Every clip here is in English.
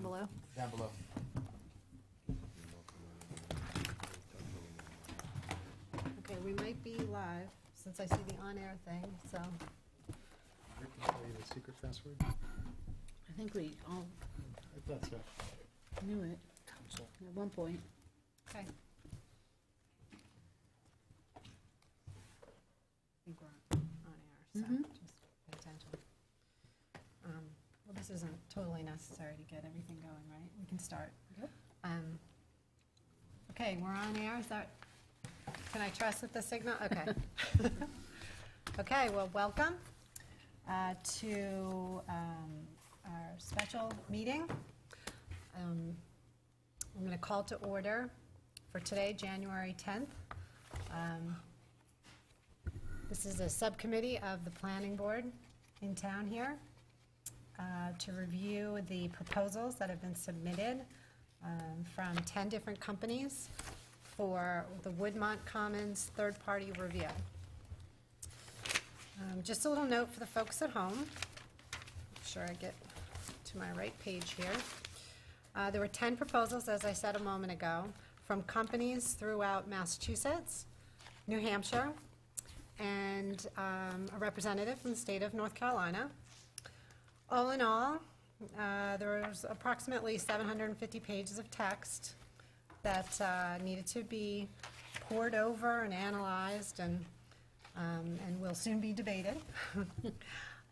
below. Down below. Okay, we might be live, since I see the on-air thing, so. Rick can tell you the secret password. I think we all I thought so. knew it Council. at one point. Okay. I think we're on air, so Mhm. just pay attention. Well, this isn't totally necessary to get everything going, right? We can start. Yep. Okay, we're on air, is that, can I trust with the signal? Okay. Okay, well, welcome to our special meeting. I'm going to call to order for today, January 10th. This is a subcommittee of the planning board in town here to review the proposals that have been submitted from 10 different companies for the Woodmont Commons third-party review. Just a little note for the folks at home. Make sure I get to my right page here. There were 10 proposals, as I said a moment ago, from companies throughout Massachusetts, New Hampshire, and a representative from the state of North Carolina. All in all, there was approximately 750 pages of text that needed to be pored over and analyzed and will soon be debated.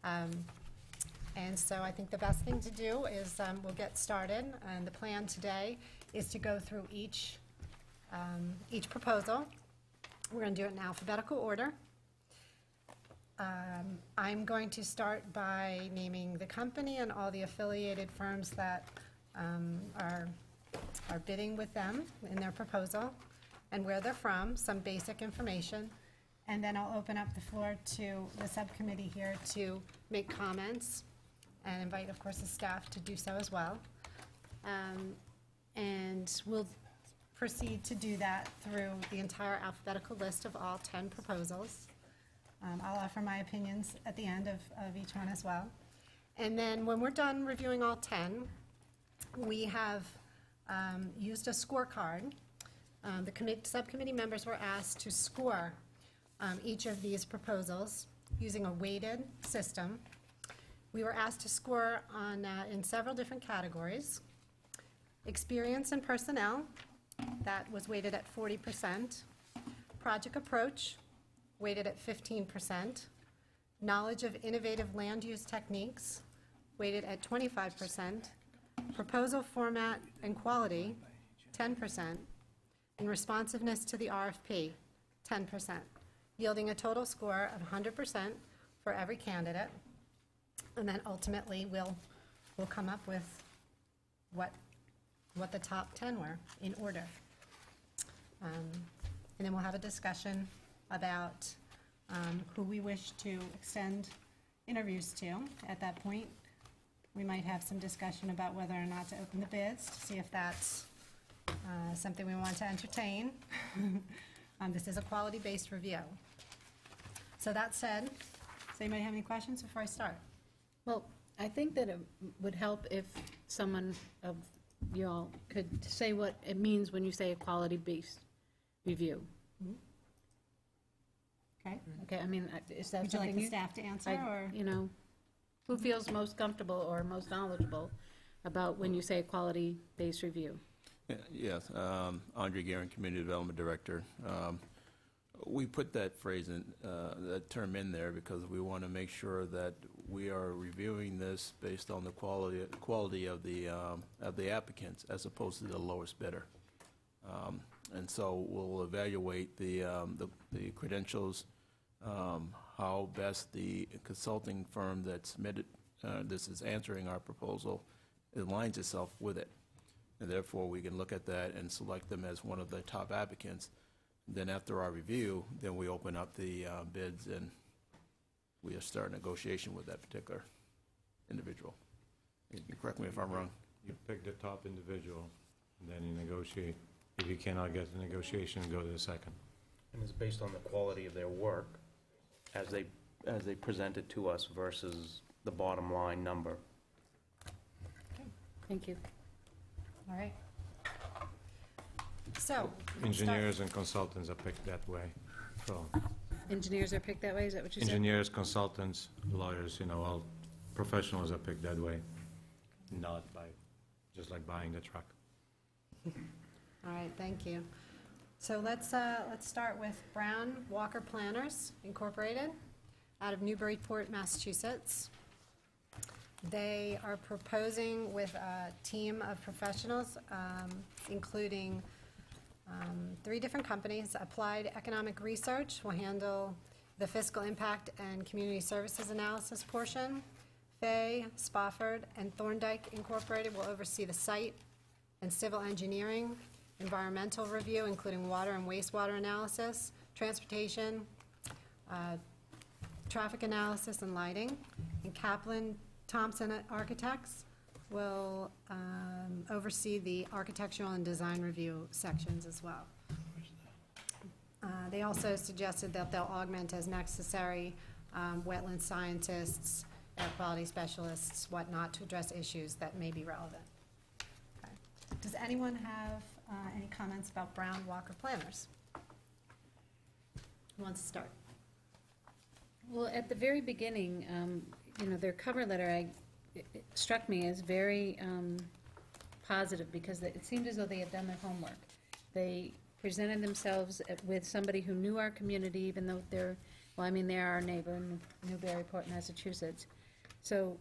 And so I think the best thing to do is we'll get started. And the plan today is to go through each proposal. We're going to do it in alphabetical order. I'm going to start by naming the company and all the affiliated firms that are bidding with them in their proposal and where they're from, some basic information. And then I'll open up the floor to the subcommittee here to make comments and invite, of course, the staff to do so as well. And we'll proceed to do that through the entire alphabetical list of all 10 proposals. I'll offer my opinions at the end of each one as well. And then when we're done reviewing all 10, we have used a scorecard. The subcommittee members were asked to score each of these proposals using a weighted system. We were asked to score on in several different categories. Experience and personnel, that was weighted at 40%. Project approach, weighted at 15%. Knowledge of innovative land use techniques, weighted at 25%. Proposal format and quality, 10%. And responsiveness to the RFP, 10%, yielding a total score of 100% for every candidate. And then ultimately, we'll come up with what the top 10 were in order. And then we'll have a discussion about who we wish to extend interviews to. At that point, we might have some discussion about whether or not to open the bids to see if that's something we want to entertain. This is a quality-based review. So that said, does anybody have any questions before I start? Well, I think that it would help if someone of y'all could say what it means when you say a quality-based review. Okay. Okay, I mean, is that Would you like something the staff to answer, or? you know, who feels most comfortable or most knowledgeable about when you say a quality-based review? Yes, Andre Guerin, Community Development Director. We put that phrase in, that term in there because we want to make sure that we are reviewing this based on the quality of the applicants as opposed to the lowest bidder. And so we'll evaluate the credentials, how best the consulting firm that submitted this is answering our proposal aligns itself with it. And therefore, we can look at that and select them as one of the top applicants. Then after our review, then we open up the bids and we start negotiation with that particular individual. You can correct me if I'm wrong. You pick the top individual, and then you negotiate. If you cannot get the negotiation, go to the second. And it's based on the quality of their work as they present it to us versus the bottom line number. Thank you. All right. So. Engineers and consultants are picked that way. So Engineers are picked that way, is that what you said? engineers, consultants, lawyers, all professionals are picked that way, not by, just like buying the truck. All right, thank you. So let's start with Brown Walker Planners Incorporated out of Newburyport, Massachusetts. They are proposing with a team of professionals, including 3 different companies. Applied Economic Research will handle the fiscal impact and community services analysis portion. Fay, Spofford, and Thorndike Incorporated will oversee the site and civil engineering, environmental review, including water and wastewater analysis, transportation, traffic analysis, and lighting. And Kaplan Thompson Architects will oversee the architectural and design review sections as well. They also suggested that they'll augment as necessary wetland scientists, air quality specialists, whatnot, to address issues that may be relevant. Okay. Does anyone have any comments about Brown Walker Planners? Who wants to start? Well, at the very beginning, their cover letter, it struck me as very positive, because it seemed as though they had done their homework. They presented themselves with somebody who knew our community, even though they're our neighbor in Newburyport, Massachusetts. So,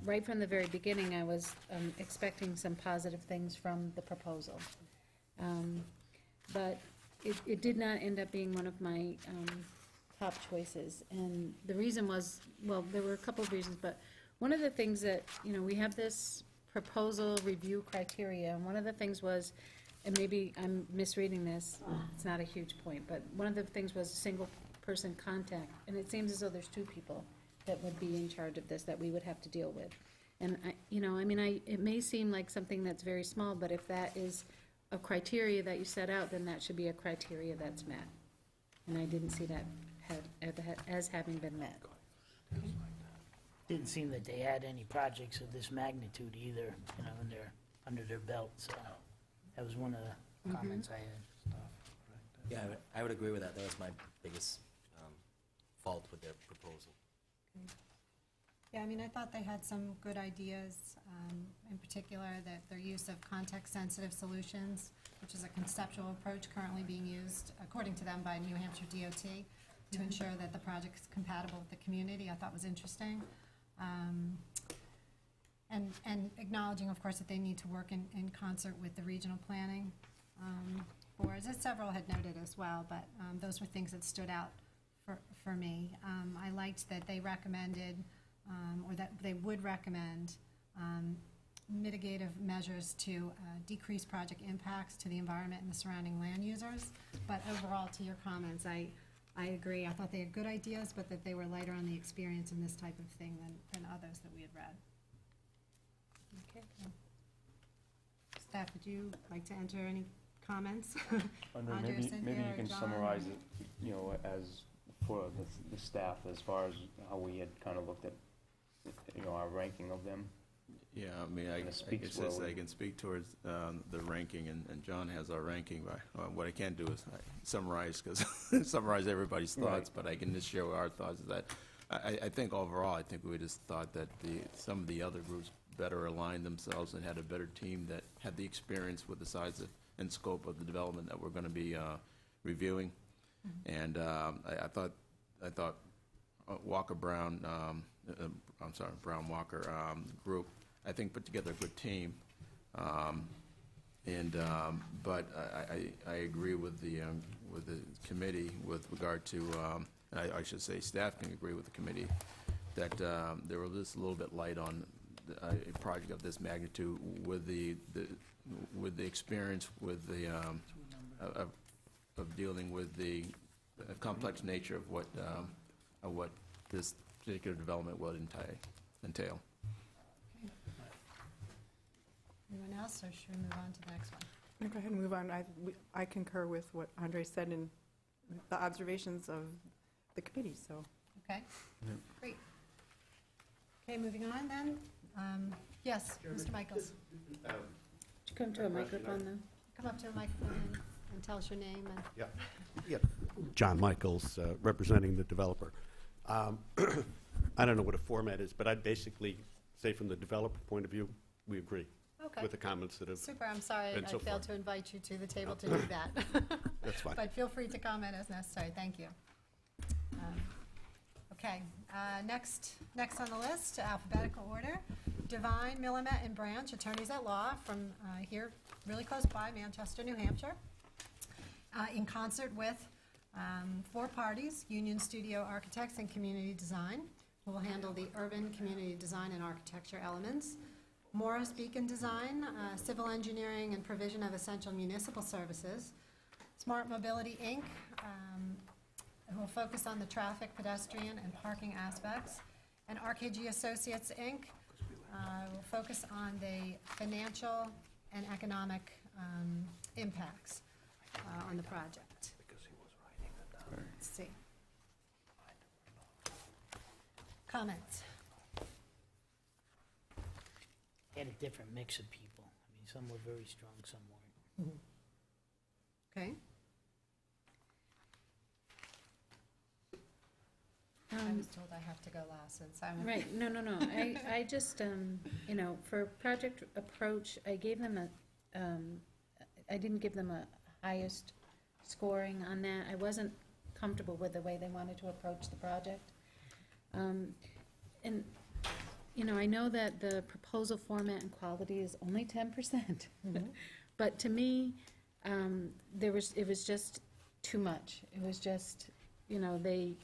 right from the very beginning, I was expecting some positive things from the proposal. But it did not end up being one of my top choices. And the reason was, well, there were a couple of reasons, but one of the things that, we have this proposal review criteria, and one of the things was, and maybe I'm misreading this, it's not a huge point, but one of the things was single person contact, and it seems as though there's 2 people that would be in charge of this that we would have to deal with. And it may seem like something that's very small, but if that is a criteria that you set out, then that should be a criteria that's met. And I didn't see that as having been met. Didn't seem that they had any projects of this magnitude either, under their belt, so that was one of the comments I had. Yeah, I would agree with that. That was my biggest fault with their proposal. Yeah, I thought they had some good ideas, in particular that their use of context-sensitive solutions, which is a conceptual approach currently being used, according to them, by New Hampshire DOT, to ensure that the project is compatible with the community, I thought was interesting. And acknowledging, of course, that they need to work in concert with the regional planning boards, as several had noted as well, but those were things that stood out for me. I liked that they recommended, or that they would recommend, mitigative measures to decrease project impacts to the environment and the surrounding land users. But overall, to your comments, I agree. I thought they had good ideas, but that they were lighter on the experience in this type of thing than others that we had read. Okay. Staff, would you like to enter any comments? Andre, Andre, maybe Cynthia, you or can John? summarize it, as for the staff, as far as how we had kind of looked at, our ranking of them. Yeah, And it speaks well. I can speak towards the ranking, and John has our ranking. What I can't do is summarize everybody's thoughts, Right. but I can just share our thoughts. Is that I think overall, I think we just thought that some of the other groups better aligned themselves and had a better team that had the experience with the size and scope of the development that we're going to be reviewing. Mm-hmm. And I thought Walker Brown, Brown Walker group, I think put together a good team. But I agree with the committee with regard to, I should say staff can agree with the committee, that they were just a little bit light on a project of this magnitude with the experience with the of dealing with the complex nature of what this particular development would entail. Anyone else, or should we move on to the next one? I'm gonna go ahead and move on. I concur with what Andre said and the observations of the committee, so. Okay, great. Okay, moving on then. Yes, Mr. Michaels. you come to a microphone, though? Come up to the microphone and tell us your name and. Yeah, John Michaels, representing the developer. I don't know what a format is, but I'd basically say from the developer point of view, we agree Okay. with the comments that have, Super, I'm sorry And I so failed forth. to invite you to the table to do that. that's fine. But feel free to comment as necessary, thank you. Okay, next on the list, alphabetical order, Devine, Millimet, and Branch, attorneys at law from here, really close by, Manchester, New Hampshire, in concert with 4 parties, Union Studio Architects and Community Design, who will handle the urban community design and architecture elements. Morris Beacon Design, civil engineering and provision of essential municipal services. Smart Mobility, Inc., who will focus on the traffic, pedestrian, and parking aspects. And RKG Associates, Inc., will focus on the financial and economic impacts on the project. Let's see. Comments? Had a different mix of people. I mean, some were very strong, some weren't. Okay. I was told I have to go last since I'm. Right, no. I just, you know, for project approach, I gave them I didn't give them a highest scoring on that. I wasn't comfortable with the way they wanted to approach the project. And, you know, I know that the proposal format and quality is only 10%. But to me, it was just too much. It was just, you know, they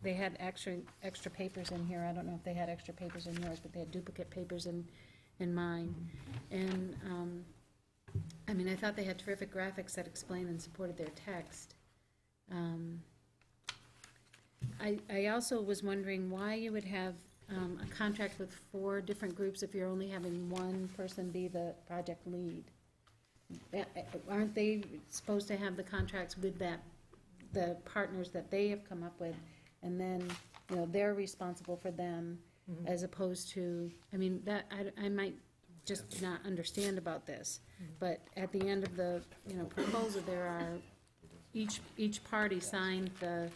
had extra papers in here. I don't know if they had extra papers in yours, but they had duplicate papers in mine. And, I mean, I thought they had terrific graphics that explained and supported their text. I also was wondering why you would have a contract with 4 different groups if you're only having one person be the project lead. Aren't they supposed to have the contracts with the partners that they have come up with, and then, you know, they're responsible for them, as opposed to, I mean, that, I might just not understand about this, but at the end of the, you know, proposal, there are, each party signed the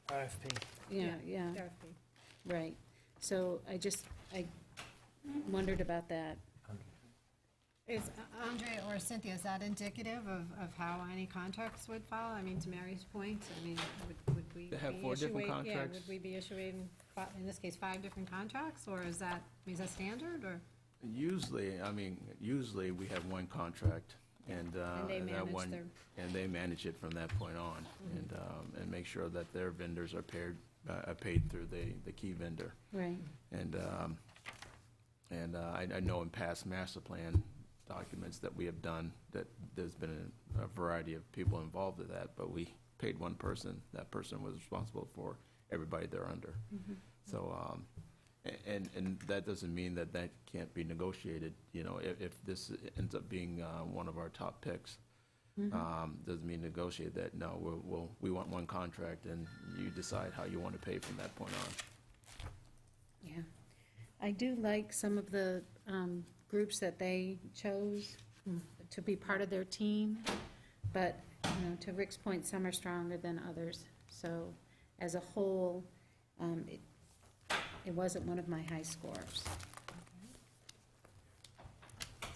RFP. yeah, RFP. right. So I wondered about that. Is Andre or Cynthia, is that indicative of how any contracts would follow? I mean, to Mary's point, I mean, would we They have be 4 different issuing- contracts? Yeah, would we be issuing, in this case, 5 different contracts, or is that standard, or? Usually, I mean, usually we have one contract, and they that manage one, their- and they manage it from that point on, and make sure that their vendors are paid through the key vendor. Right. And I know in past master plan documents that we have done, that there's been a variety of people involved in that, but we paid one person. That person was responsible for everybody they're under. So, and that doesn't mean that can't be negotiated. You know, if this ends up being one of our top picks, doesn't mean negotiate that. No, we want one contract, and you decide how you want to pay from that point on. Yeah. I do like some of the groups that they chose to be part of their team, but, you know, to Rick's point, some are stronger than others. So as a whole, it wasn't one of my high scores.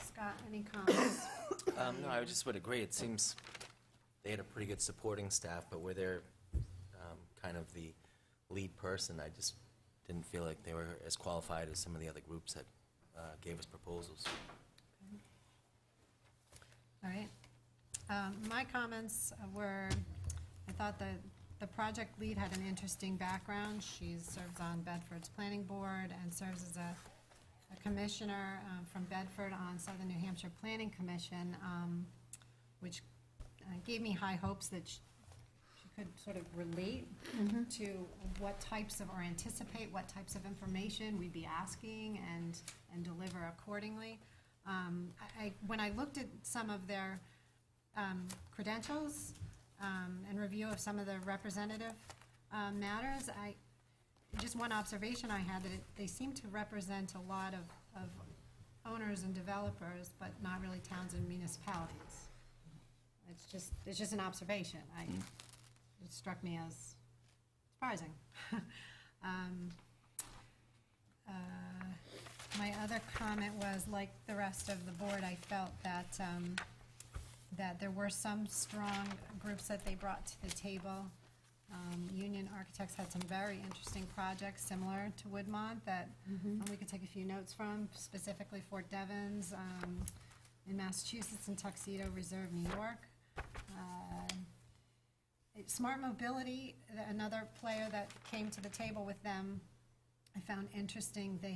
Scott, any comments? No, I just would agree. It seems they had a pretty good supporting staff, but where they're kind of the lead person, I just didn't feel like they were as qualified as some of the other groups that gave us proposals. All right. My comments were, I thought that the project lead had an interesting background. She serves on Bedford's planning board and serves as a commissioner from Bedford on Southern New Hampshire Planning Commission, which gave me high hopes that she could sort of relate to what types of, or anticipate what types of information we'd be asking and deliver accordingly. When I looked at some of their credentials and review of some of the representative matters, just one observation I had, that they seem to represent a lot of owners and developers, but not really towns and municipalities. It's just an observation. It struck me as surprising. My other comment was, like the rest of the board, I felt that, that there were some strong groups that they brought to the table. Union Architects had some very interesting projects similar to Woodmont that we could take a few notes from, specifically Fort Devens in Massachusetts and Tuxedo Reserve, New York. Smart Mobility, another player that came to the table with them, I found interesting. They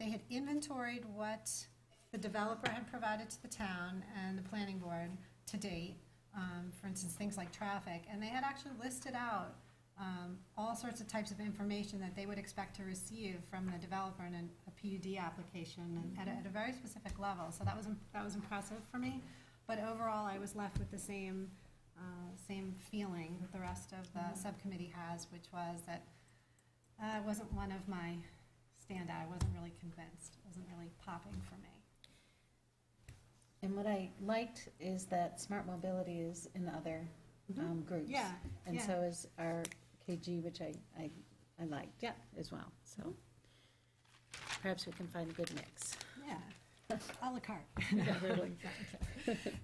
had inventoried what the developer had provided to the town and the planning board to date. For instance, things like traffic, and they had actually listed out all sorts of types of information that they would expect to receive from the developer in a PUD application, and at a very specific level. So that was impressive for me. But overall, I was left with the same feeling that the rest of the subcommittee has, which was that it wasn't one of my standout. I wasn't really convinced. It wasn't really popping for me. And what I liked is that Smart Mobility is in other groups. Yeah. And yeah. so is our KG, which I liked as well. So perhaps we can find a good mix. Yeah, a la carte.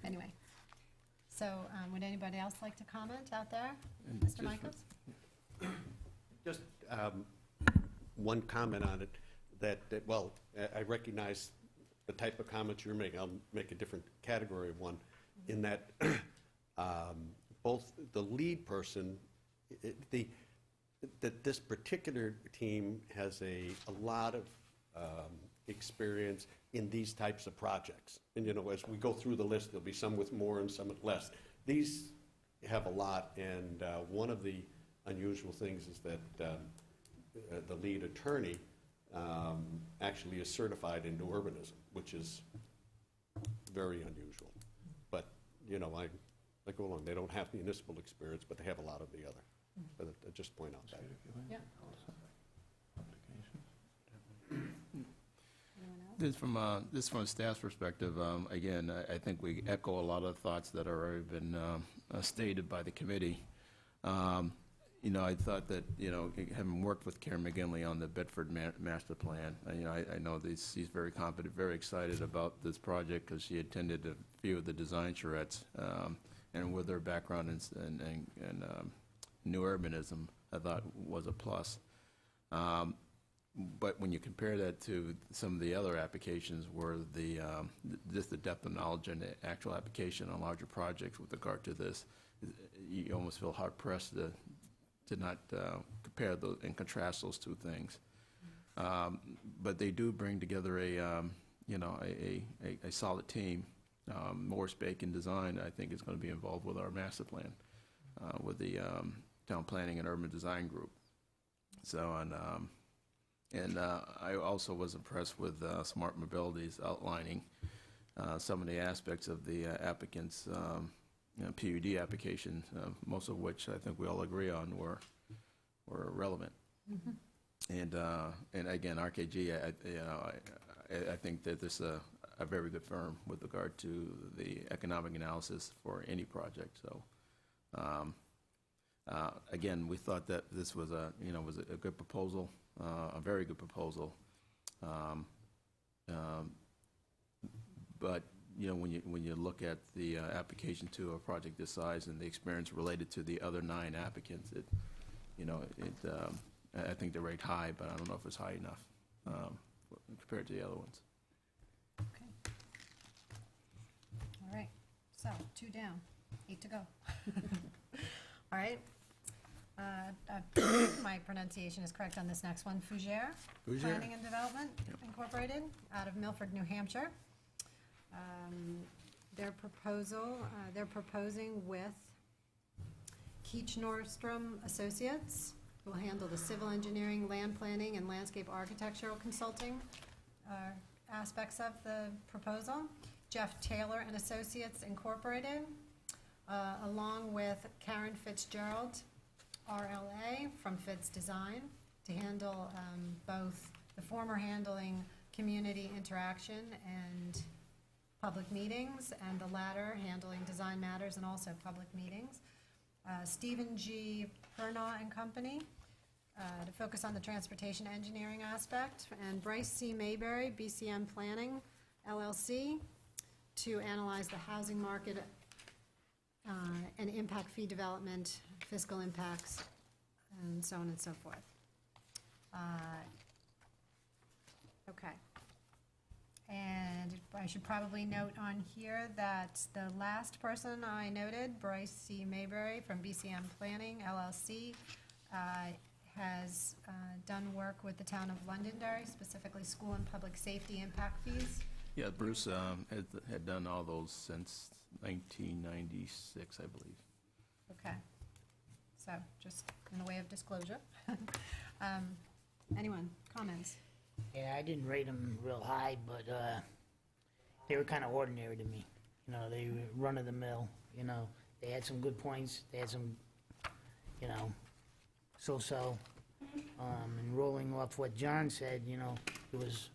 Anyway, so would anybody else like to comment out there? Mr. Michaels? Just one comment on it, that well, I recognize the type of comments you're making. I'll make a different category of one, in that both the lead person, that this particular team has a lot of experience in these types of projects. And, you know, as we go through the list, there'll be some with more and some with less. These have a lot, and one of the unusual things is that the lead attorney actually is certified into urbanism, which is very unusual. But, you know, I go along. They don't have municipal experience, but they have a lot of the other. But I just point out that. Yeah. This from a staff's perspective, again, I think we echo a lot of thoughts that have already been stated by the committee. You know, I thought that, you know, having worked with Karen McGinley on the Bedford master plan, you know, I know she's very competent, very excited about this project because she attended a few of the design charrettes, and with her background in new urbanism, I thought was a plus. But when you compare that to some of the other applications where just the depth of knowledge and the actual application on larger projects with regard to this, you almost feel hard-pressed to not compare those and contrast those two things. But they do bring together a solid team. Morris Bacon Design, I think, is going to be involved with our master plan, with the Town Planning and Urban Design Group. So, and I also was impressed with Smart Mobility's outlining some of the aspects of the applicant's PUD application, most of which I think we all agree on were relevant. And again, RKG, I think that this is a very good firm with regard to the economic analysis for any project. So, again, we thought that this was a good proposal, a very good proposal. But you know, when you look at the application to a project this size and the experience related to the other 9 applicants, I think they're ranked high, but I don't know if it's high enough compared to the other ones. Okay. All right. So 2 down, 8 to go. All right. My pronunciation is correct on this next one. Fougere Planning and Development Incorporated, out of Milford, New Hampshire. Their proposal, they're proposing with Keach Nordstrom Associates, who will handle the civil engineering, land planning, and landscape architectural consulting aspects of the proposal. Jeff Taylor and Associates Incorporated, along with Karen Fitzgerald, RLA from Fitz Design to handle both the former handling community interaction and public meetings, and the latter handling design matters and also public meetings. Stephen G. Pernaugh and Company to focus on the transportation engineering aspect, and Bryce C. Mayberry, BCM Planning LLC, to analyze the housing market and impact fee development, fiscal impacts, and so on and so forth. Okay. And I should probably note on here that the last person I noted, Bryce C. Mayberry from BCM Planning LLC, has done work with the town of Londonderry, specifically school and public safety impact fees. Yeah, Bruce had done all those since 1996, I believe. Okay. So, just in the way of disclosure. Anyone, comments? Yeah, I didn't rate them real high, but they were kind of ordinary to me. You know, they were run-of-the-mill, you know. They had some good points, they had some, you know, so-so. And rolling off what John said, you know, there was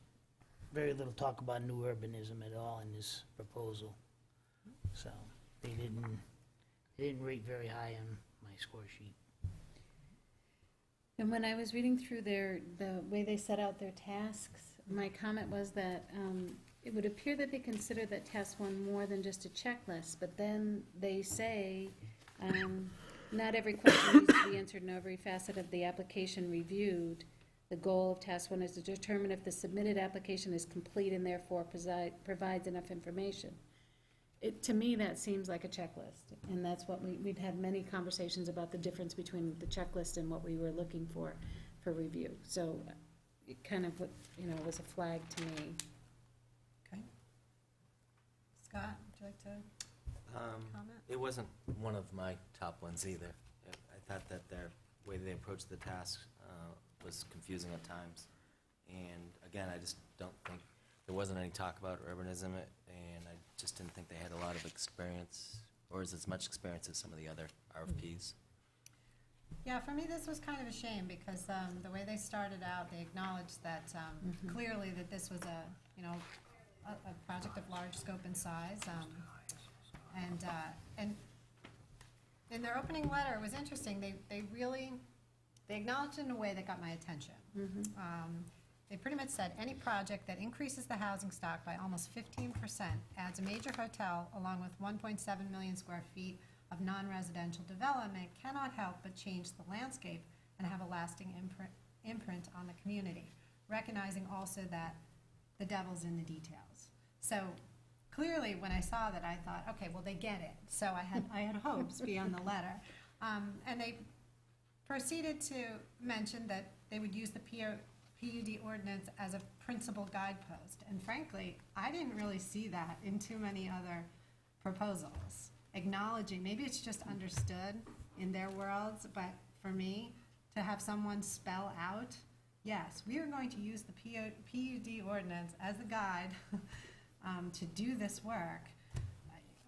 very little talk about new urbanism at all in this proposal. So, they didn't rate very high on my score sheet. And when I was reading through the way they set out their tasks, my comment was that it would appear that they consider that task one more than just a checklist, but then they say not every question needs to be answered and every facet of the application reviewed. The goal of task one is to determine if the submitted application is complete and therefore provides enough information. To me, that seems like a checklist, and that's what we'd had many conversations about the difference between the checklist and what we were looking for review. So it kind of, you know, was a flag to me. Okay. Scott, would you like to comment? It wasn't one of my top ones either. I thought that their way they approached the task was confusing at times. And again, I just don't think there wasn't any talk about urbanism, and I just didn't think they had a lot of experience, or as much experience as some of the other RFPs. Yeah, for me, this was kind of a shame because the way they started out, they acknowledged that clearly that this was a project of large scope and size, and in their opening letter, it was interesting. They acknowledged it in a way that got my attention. They pretty much said any project that increases the housing stock by almost 15%, adds a major hotel along with 1.7 million square feet of non-residential development, cannot help but change the landscape and have a lasting imprint on the community, recognizing also that the devil's in the details. So clearly, when I saw that, I thought, okay, well, they get it. So I had hopes beyond the letter. And they proceeded to mention that they would use the PUD ordinance as a principal guidepost. And frankly, I didn't really see that in too many other proposals. Acknowledging, maybe it's just understood in their worlds, but for me, to have someone spell out, yes, we are going to use the PUD ordinance as a guide to do this work.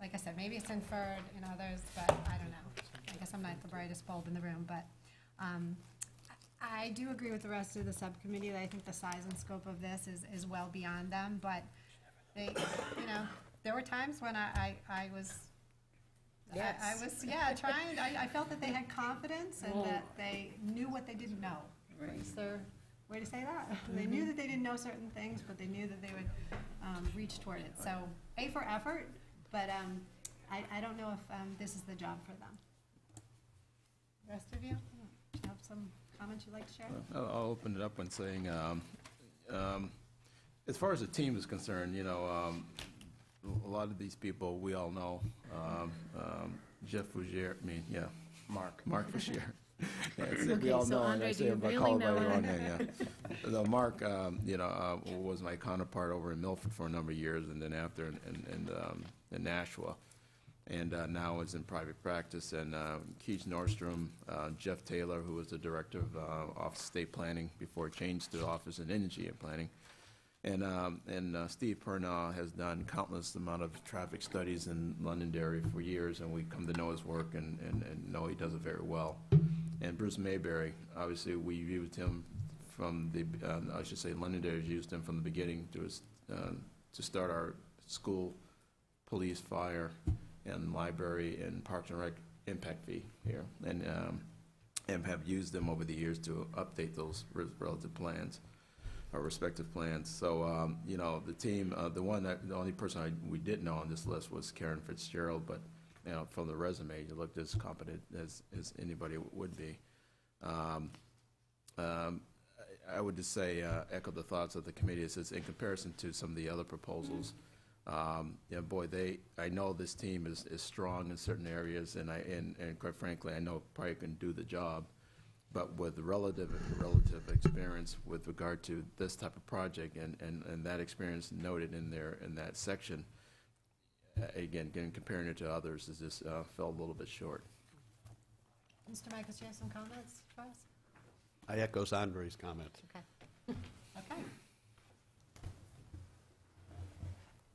Like I said, maybe it's inferred in others, but I don't know. I guess I'm not the brightest bulb in the room, but I do agree with the rest of the subcommittee that I think the size and scope of this is well beyond them, but they, there were times when I was trying. I felt that they had confidence and that they knew what they didn't know. Right. Is there a way to say that? They knew that they didn't know certain things, but they knew that they would reach toward it. So, A for effort, but I don't know if this is the job for them. The rest of you, do you have some comments you'd like to share? I'll open it up when saying, as far as the team is concerned, a lot of these people we all know. Jeff Fougier, Mark Fougier. We all know, and I say it by calling by your own name. Yeah. Mark, was my counterpart over in Milford for a number of years, and then after in Nashua, and now is in private practice. And Keith Nordstrom, Jeff Taylor, who was the director of Office of State Planning before it changed to Office of Energy and Planning. And Steve Pernaugh has done countless amount of traffic studies in Londonderry for years, and we come to know his work and know he does it very well. And Bruce Mayberry, obviously, we used him from the, I should say, Londonderry used him from the beginning to start our school, police, fire, and library, and Parks and Rec impact fee here. And have used them over the years to update those relative plans, or respective plans. So, you know, the team, the only person we did know on this list was Karen Fitzgerald, but, you know, from the resume, you looked as competent as anybody would be. I would just say, echo the thoughts of the committee. It says, in comparison to some of the other proposals, yeah, boy, I know this team is strong in certain areas, and quite frankly, I know probably can do the job, but with relative experience with regard to this type of project and that experience noted in that section, again, comparing it to others, is just fell a little bit short. Mr. Michaels, do you have some comments for us? I echo Andre's comments. Okay. Okay.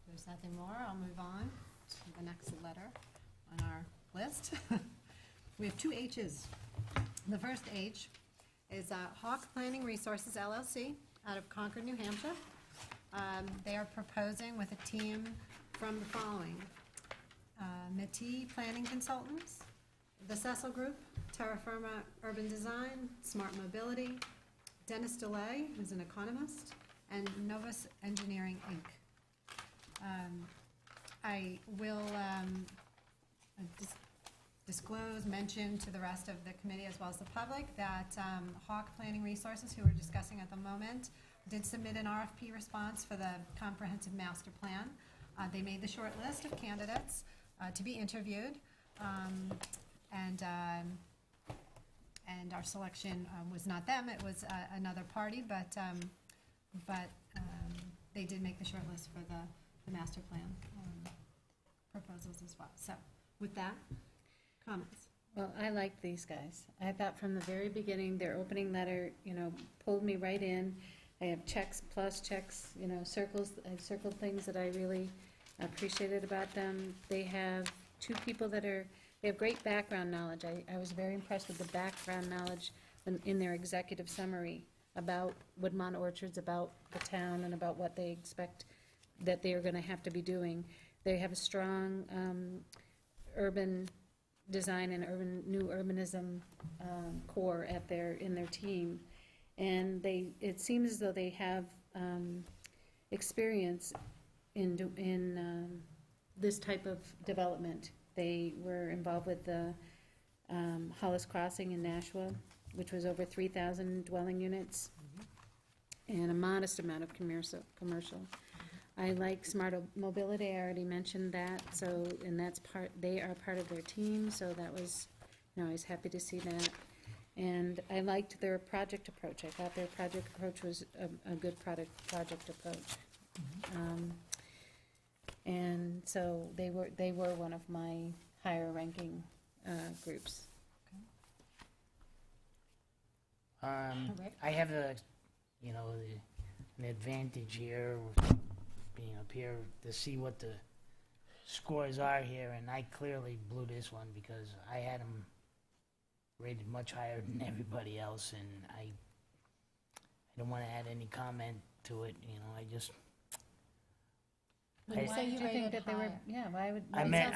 There's nothing more. I'll move on to the next letter on our list. We have two H's. The first H is Hawk Planning Resources LLC out of Concord, New Hampshire. They are proposing with a team from the following: Committee Planning Consultants, the Cecil Group, Terra Firma Urban Design, Smart Mobility, Dennis DeLay, who's an economist, and Novus Engineering, Inc. I will disclose, mention to the rest of the committee as well as the public that Hawk Planning Resources, who we're discussing at the moment, did submit an RFP response for the comprehensive master plan. They made the short list of candidates to be interviewed, and our selection was not them, it was another party, but they did make the short list for the master plan proposals as well. So with that, comments? Well, I liked these guys. I thought from the very beginning, their opening letter, you know, pulled me right in. I have checks, plus checks, you know, circles. I've circled things that I really appreciated about them. They have two people they have great background knowledge. I was very impressed with the background knowledge in their executive summary about Woodmont Orchards, about the town, and about what they expect that they are going to have to be doing. They have a strong urban design and new urbanism core in their team, and it seems as though they have experience in this type of development. They were involved with the Hollis Crossing in Nashua, which was over 3,000 dwelling units, and a modest amount of commercial. I like Smart Mobility, I already mentioned that, so, and they are part of their team, so that was, you know, I was happy to see that. And I liked their project approach. I thought their project approach was a good project approach. And so they were one of my higher ranking groups. I have an advantage here with being up here to see what the scores are here, and I clearly blew this one because I had them rated much higher than everybody else, and I don't want to add any comment to it, you know, I just... When you say you think that they were, yeah, why would... I meant,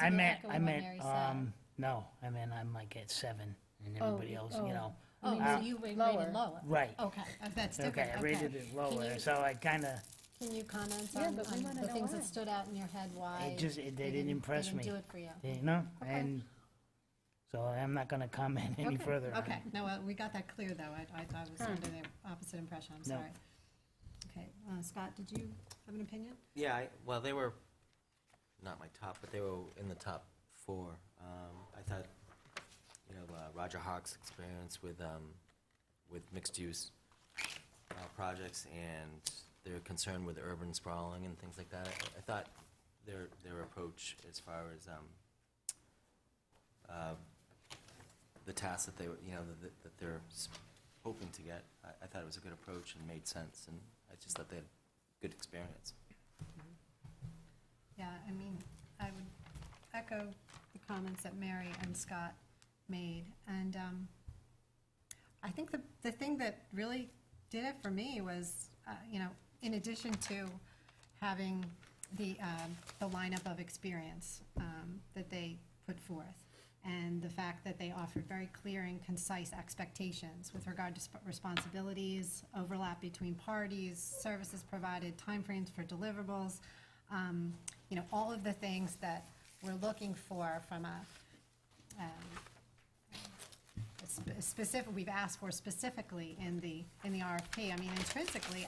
no, I'm like at 7, and everybody else, you know... Oh, so you rated lower? Right. Okay, that's different. Okay, I rated it lower, so I kind of... Can you comment Yeah, on but we wanna the know things why. that stood out in your head, why? They didn't impress me. They didn't do it for you? You know, Okay. and so I'm not going to comment any further on it. Okay, no, we got that clear, though. I was under the opposite impression, I'm No. sorry. Okay, Scott, did you have an opinion? Yeah, well, they were not my top, but they were in the top 4. I thought, you know, Roger Hawk's experience with mixed-use projects and their concern with urban sprawling and things like that. I thought their approach as far as the tasks that they were, you know, that they're hoping to get, I thought it was a good approach and made sense, and I just thought they had good experience. Yeah, I mean, I would echo the comments that Mary and Scott made, and I think the thing that really did it for me was, in addition to having the lineup of experience that they put forth, and the fact that they offered very clear and concise expectations with regard to responsibilities, overlap between parties, services provided, timeframes for deliverables, all of the things that we're looking for from a specific, we've asked for specifically in the RFP. I mean, intrinsically,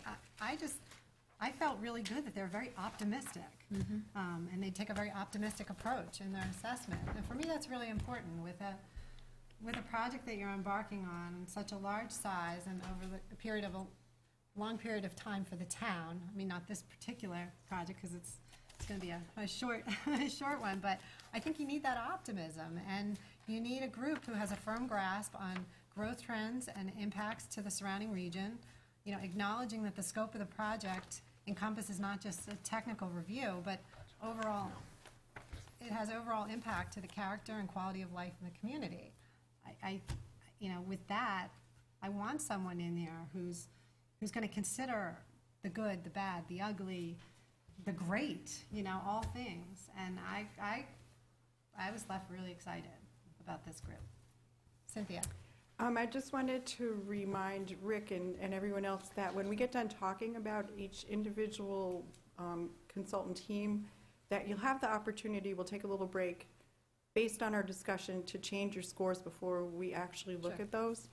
I felt really good that they're very optimistic. And they take a very optimistic approach in their assessment. And for me, that's really important with a project that you're embarking on such a large size and over the period of a long period of time for the town. I mean, not this particular project, because it's going to be a short one, but I think you need that optimism, and you need a group who has a firm grasp on growth trends and impacts to the surrounding region, acknowledging that the scope of the project encompasses not just a technical review, but overall, it has overall impact to the character and quality of life in the community. With that, I want someone in there who's going to consider the good, the bad, the ugly, the great, all things. And I was left really excited about this group. Cynthia. I just wanted to remind Rick and everyone else that when we get done talking about each individual consultant team, that you'll have the opportunity, we'll take a little break, based on our discussion, to change your scores before we actually look at those.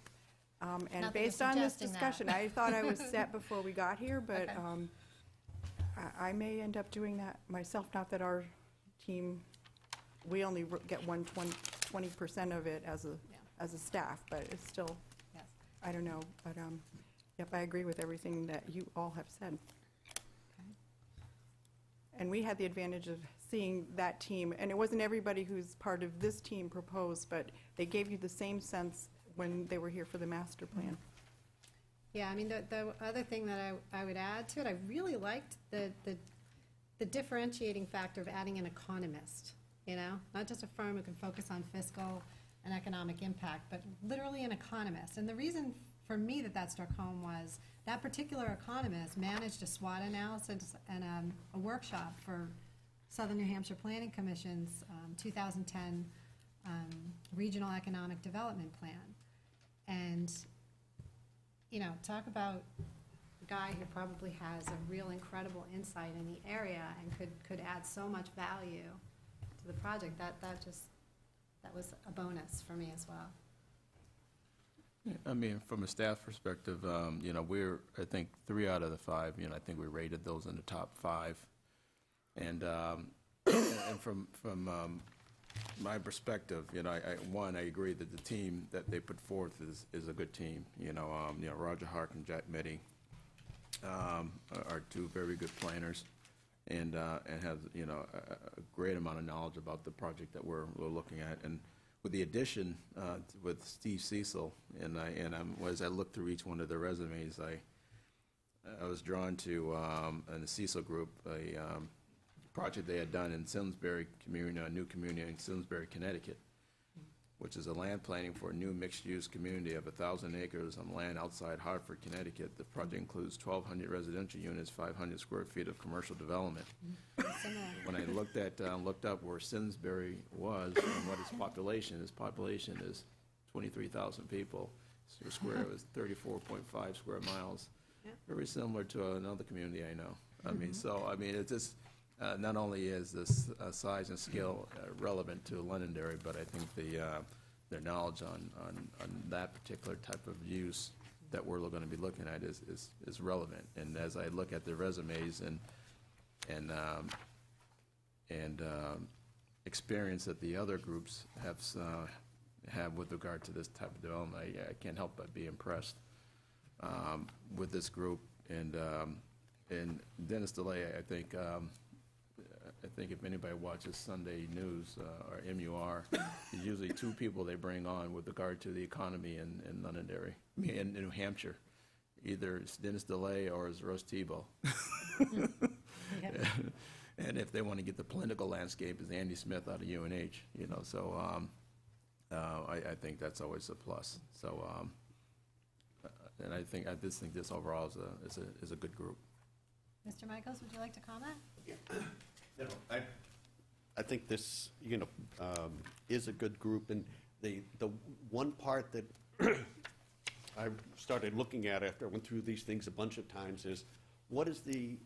And based on this discussion, I thought I was set before we got here, but okay. I may end up doing that myself, not that our team, we only get 20% of it as a staff, but it's still, yes. I don't know. But yep, I agree with everything that you all have said. Okay. And we had the advantage of seeing that team, and it wasn't everybody who's part of this team proposed, but they gave you the same sense when they were here for the master plan. Yeah, I mean, the other thing that I would add to it, I really liked the differentiating factor of adding an economist, not just a firm who can focus on fiscal and economic impact, but literally an economist. And the reason for me that struck home was that particular economist managed a SWOT analysis and a workshop for Southern New Hampshire Planning Commission's 2010 Regional Economic Development Plan. And, talk about a guy who probably has a real incredible insight in the area and could add so much value to the project. That was a bonus for me as well. Yeah, I mean, from a staff perspective, we're, I think, 3 out of the 5, I think we rated those in the top 5. And from my perspective, I agree that the team that they put forth is a good team. Roger Hark and Jack Meddy are 2 very good planners, and have a great amount of knowledge about the project that we're looking at. And with the addition with Steve Cecil, and as I looked through each one of their resumes, I was drawn to in the Cecil group a project they had done in Simsbury community, a new community in Simsbury, Connecticut, which is a land planning for a new mixed-use community of 1,000 acres on land outside Hartford, Connecticut. The project includes 1,200 residential units, 500 square feet of commercial development. When I looked up where Simsbury was and what its population is 23,000 people. So square it was 34.5 square miles. Yeah. Very similar to another community I know. I mean, it's just. Not only is this size and scale relevant to Londonderry, but I think their knowledge on that particular type of use that we're going to be looking at is relevant. And as I look at their resumes and experience that the other groups have with regard to this type of development, I can't help but be impressed with this group. And Dennis DeLay, I think if anybody watches Sunday News or MUR, there's usually 2 people they bring on with regard to the economy in Londonderry, in New Hampshire. Either it's Dennis DeLay or it's Russ Tebow. And if they want to get the political landscape, it's Andy Smith out of UNH. So I think that's always a plus. So And I just think this overall is a good group. Mr. Michaels, would you like to comment? You know, I think this, is a good group, and the one part that I started looking at after I went through these things a bunch of times is, what is the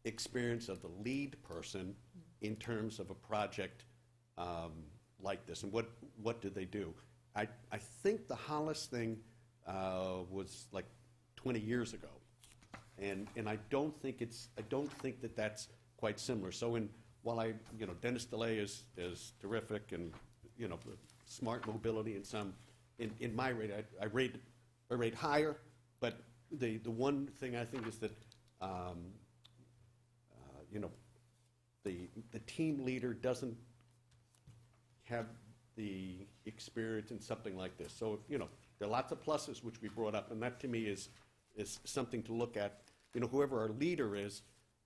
experience of the lead person in terms of a project like this, and what do they do? I think the Hollis thing was like 20 years ago, and I don't think that that's quite similar. So while Dennis DeLay is terrific, and smart mobility and some, in my rate, I rate higher, but the one thing I think is that the team leader doesn't have the experience in something like this. So there are lots of pluses which we brought up, and that to me is something to look at. Whoever our leader is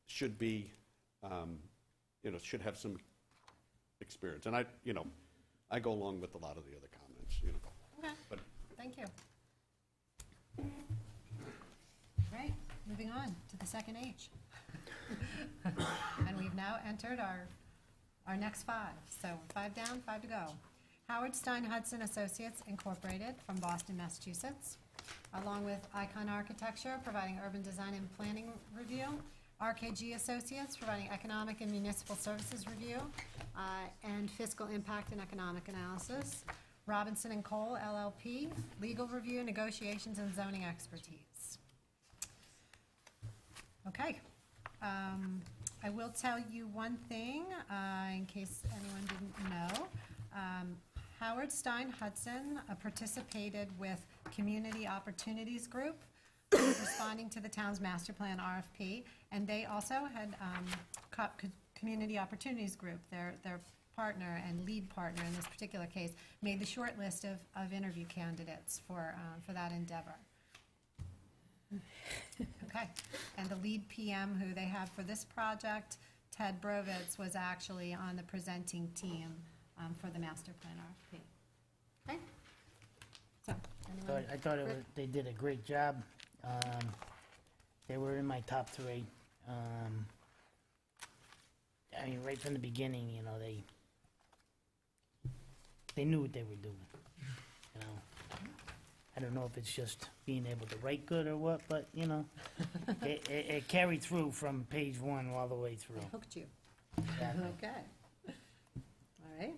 should be should have some experience. And I go along with a lot of the other comments. Okay, But thank you. Right, moving on to the second H. And we've now entered our next 5. So 5 down, 5 to go. Howard Stein Hudson Associates Incorporated from Boston, Massachusetts, along with Icon Architecture, providing urban design and planning review. RKG Associates, providing economic and municipal services review, and fiscal impact and economic analysis. Robinson and Cole, LLP, legal review, negotiations, and zoning expertise. Okay. I will tell you one thing, in case anyone didn't know. Howard Stein Hudson participated with Community Opportunities Group, responding to the town's master plan RFP, and they also had Community Opportunities Group, their partner and lead partner in this particular case, made the short list of interview candidates for that endeavor. Okay, and the lead PM who they have for this project, Ted Brovitz, was actually on the presenting team for the master plan RFP. Okay? So, anyone? I thought they did a great job. They were in my top 3. I mean, right from the beginning, they knew what they were doing. I don't know if it's just being able to write good or what, but it carried through from page 1 all the way through. I hooked you. Exactly. Okay. All right.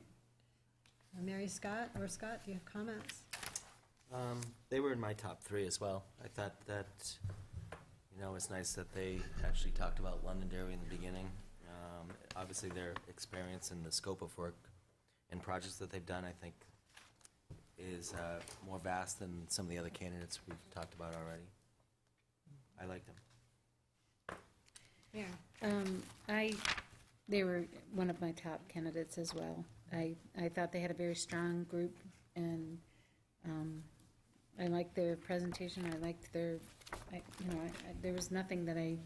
Mary Scott, do you have comments? They were in my top 3 as well. I thought that, it's nice that they actually talked about Londonderry in the beginning. Obviously, their experience and the scope of work and projects that they've done, I think, is more vast than some of the other candidates we've talked about already. I like them. Yeah. They were one of my top candidates as well. I thought they had a very strong group, and I liked their presentation. I liked there was nothing that I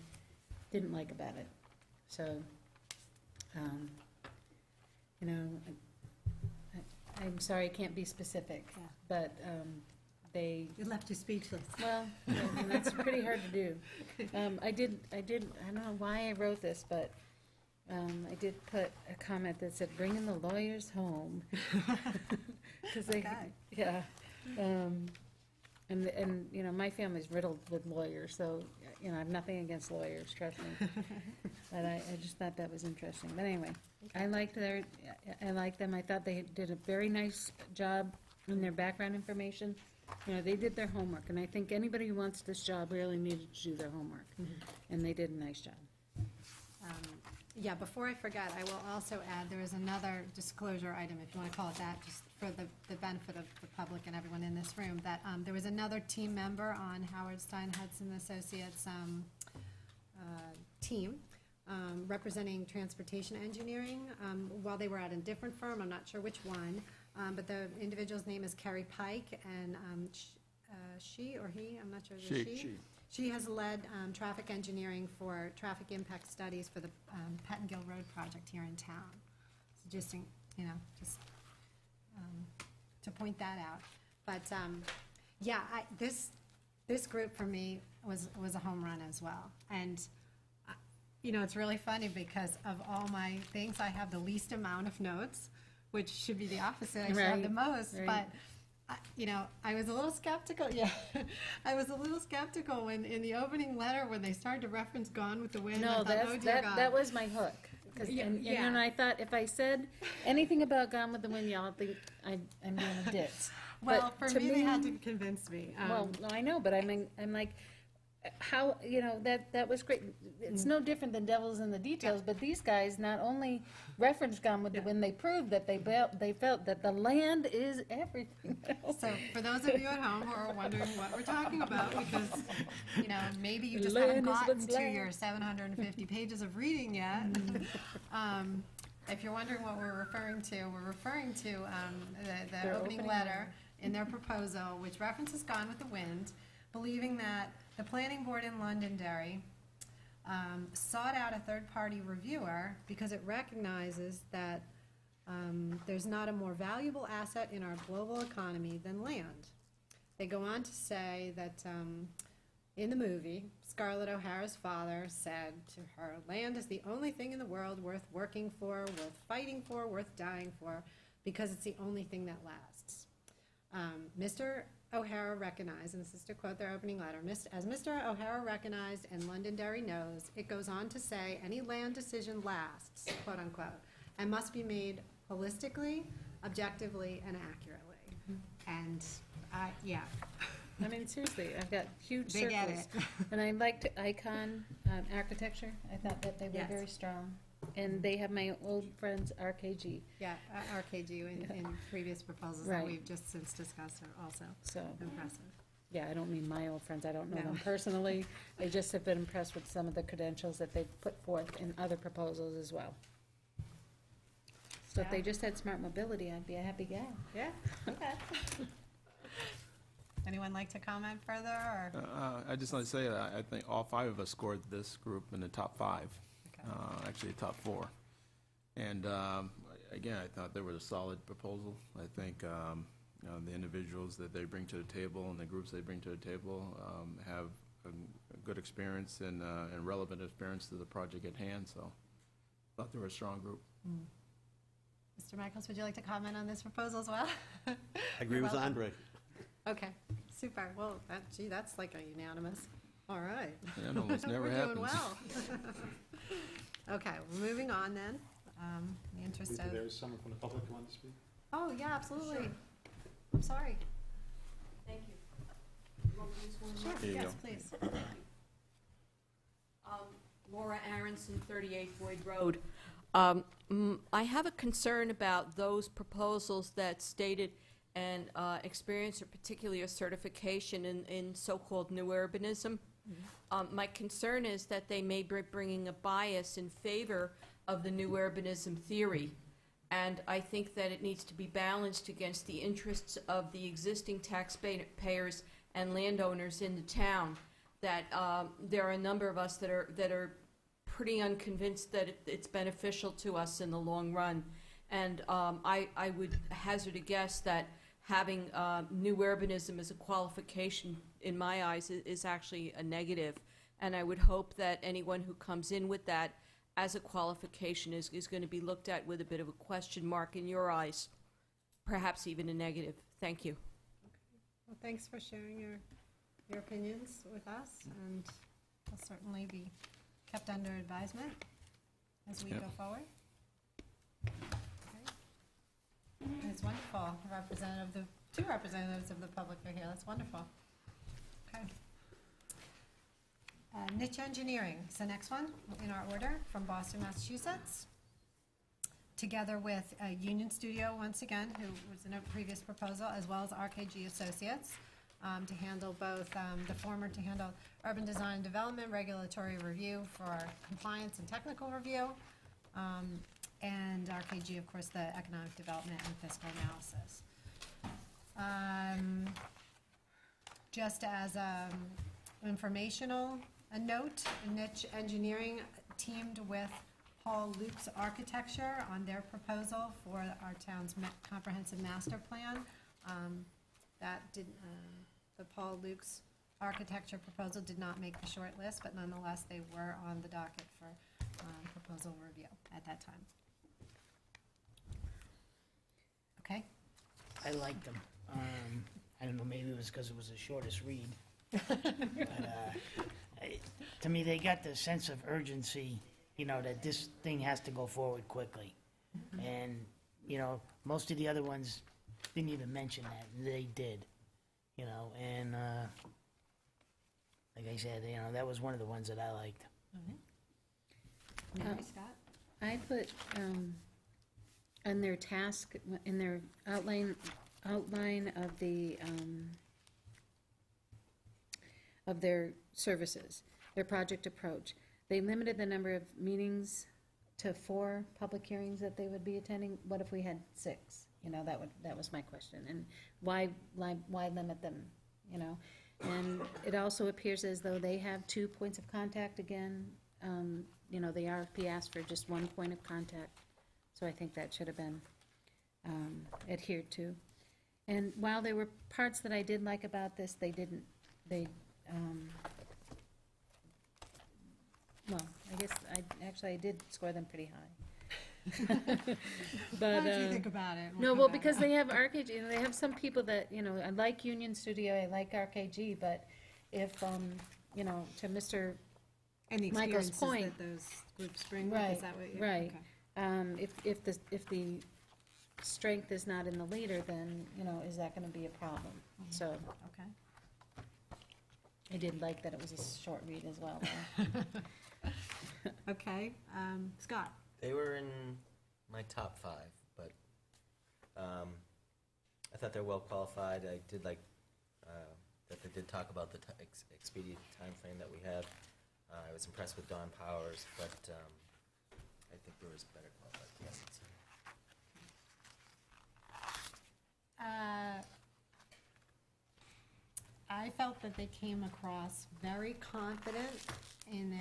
didn't like about it. So, I'm sorry I can't be specific, Yeah. but they. You left you speechless. Well, and that's pretty hard to do. I don't know why I wrote this, but I did put a comment that said, "Bringing the lawyers home," because they, yeah, and my family's riddled with lawyers, so I have nothing against lawyers, trust me. But I just thought that was interesting. But anyway, I liked them. I thought they did a very nice job in their background information. They did their homework, and I think anybody who wants this job really needed to do their homework, and they did a nice job. Yeah, before I forget, I will also add, there is another disclosure item, if you want to call it that, just for the benefit of the public and everyone in this room, that there was another team member on Howard Stein Hudson Associates team representing transportation engineering. While they were at a different firm, I'm not sure which one, but the individual's name is Carrie Pike, and she or he, I'm not sure if it's she. She has led traffic engineering for traffic impact studies for the Pettingill Road project here in town. So just, to point that out. But, yeah, this this group for me was a home run as well. And, you know, it's really funny because of all my things, I have the least amount of notes, which should be the opposite. I should have the most, right. but, you know, I was a little skeptical, yeah. I was a little skeptical when, in the opening letter, when they started to reference Gone with the Wind. I No, thought, oh dear God. that was my hook. And I thought if I said anything about Gone with the Wind, y'all think I'm being a ditz. Well, But for to me, they had to convince me. Well, no, I know, but I'm like, how, you know, that was great. It's no different than Devils in the Details, but these guys not only referenced Gone with the Wind, they proved that they felt that the land is everything. So for those of you at home who are wondering what we're talking about, because, you know, maybe you just Land haven't is gotten what's to land. your 750 pages of reading yet. If you're wondering what we're referring to the Their opening opening letter in their proposal, which references Gone with the Wind, believing that the planning board in Londonderry sought out a third-party reviewer because it recognizes that there's not a more valuable asset in our global economy than land. They go on to say that in the movie, Scarlett O'Hara's father said to her, "Land is the only thing in the world worth working for, worth fighting for, worth dying for, because it's the only thing that lasts." Mr. O'Hara recognized, and this is to quote their opening letter, as Mr. O'Hara recognized and Londonderry knows, it goes on to say, any land decision lasts, quote unquote, and must be made holistically, objectively, and accurately. And, yeah. I mean, seriously, I've got huge They get circles. it. And I liked Icon architecture. I thought that they were Yes. very strong. And they have my old friends, RKG. Yeah, RKG in previous proposals that Right. we've just since discussed are also So, impressive. yeah, I don't mean my old friends. I don't know No. them personally. I just have been impressed with some of the credentials that they've put forth in other proposals as well. So if they Yeah. just had smart mobility, I'd be a happy gal. Yeah, okay. Anyone like to comment further, or? I just want to say that I think all five of us scored this group in the top five, Okay. actually the top four. And again, I thought they were a solid proposal. I think you know, the individuals that they bring to the table and the groups they bring to the table have a good experience and relevant experience to the project at hand. So I thought they were a strong group. Mr. Michaels, would you like to comment on this proposal as well? I agree with Welcome. Andre. Okay, super. Well, that's like a unanimous. All right. That almost never We're happens. doing well. Okay, we're moving on then. In the interest of, There's someone from the public who wanted to speak? oh, yeah, absolutely. I'm sorry. Thank you. You want me to use one more? Sure, Here you yes, go. please. Laura Aronson, 38 Boyd Road. I have a concern about those proposals that stated an experience or particularly a certification in so-called new urbanism. My concern is that they may be bringing a bias in favor of the new urbanism theory. And I think that it needs to be balanced against the interests of the existing taxpayers and landowners in the town. That there are a number of us that are pretty unconvinced that it's beneficial to us in the long run. And I would hazard a guess that having new urbanism as a qualification, in my eyes, is actually a negative. And I would hope that anyone who comes in with that as a qualification is going to be looked at with a bit of a question mark in your eyes, perhaps even a negative. Thank you. Well, thanks for sharing your opinions with us, and will certainly be kept under advisement as we Yep. go forward. Okay. And it's wonderful, two representatives of the public are here, that's wonderful. Okay. Niche Engineering is the next one in our order, from Boston, Massachusetts, together with Union Studio, once again, who was in a previous proposal, as well as RKG Associates, to handle both, the former to handle urban design and development, regulatory review for compliance and technical review, and RKG, of course, the economic development and fiscal analysis. Just as informational a note, Niche Engineering teamed with Paul Luke's Architecture on their proposal for our town's comprehensive master plan. The Paul Luke's architecture proposal did not make the short list, but nonetheless, they were on the docket for proposal review at that time. Okay? I liked them. I don't know, maybe it was because it was the shortest read. But, to me, they got the sense of urgency, you know, that this thing has to go forward quickly. And, you know, most of the other ones didn't even mention that. They did, you know, and, like I said, you know, that was one of the ones that I liked. Mary Scott? I put, on their task, in their outline of their services, their project approach. They limited the number of meetings to 4 public hearings that they would be attending. What if we had 6? You know, that was my question. And why limit them, you know? And it also appears as though they have 2 points of contact again. You know, the RFP asked for just 1 point of contact. So I think that should have been adhered to. And while there were parts that I did like about this, well, I guess I did score them pretty high. But, How did you think about it? no, well, because they have RKG, you know, they have some people that, you know, I like Union Studio, I like RKG, but if, you know, to Mr. And the Michael's experiences point. that those groups bring with, Right, is that what you're? right. Okay. If the strength is not in the leader, then, you know, is that gonna be a problem? So, Okay. I did like that it was a short read as well, though. Okay, Scott? They were in my top 5, but I thought they're well qualified. I did like that they did talk about the expedient timeframe that we have. I was impressed with Don Powers, but I think there was better qualified candidates. I felt that they came across very confident in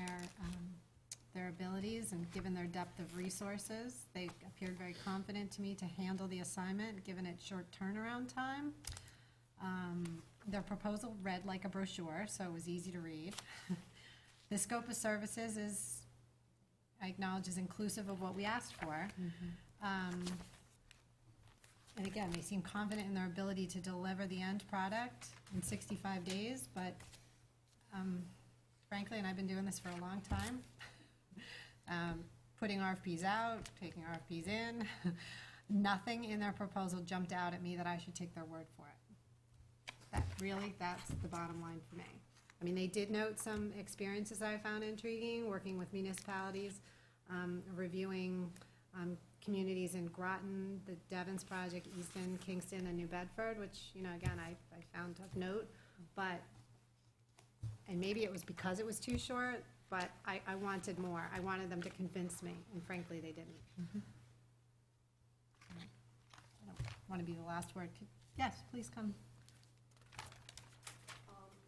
their abilities, and given their depth of resources, they appeared very confident to me to handle the assignment, given its short turnaround time. Their proposal read like a brochure, so it was easy to read. The scope of services is, I acknowledge, is inclusive of what we asked for. And again, they seem confident in their ability to deliver the end product in 65 days, but frankly, and I've been doing this for a long time, putting RFPs out, taking RFPs in, nothing in their proposal jumped out at me that I should take their word for it. That's the bottom line for me. I mean, they did note some experiences I found intriguing, working with municipalities, reviewing communities in Groton, the Devens Project, Easton, Kingston, and New Bedford, which, you know, again, I found of note. But, and maybe it was because it was too short, but I wanted more. I wanted them to convince me, and frankly, they didn't. I don't want to be the last word. Yes, please come.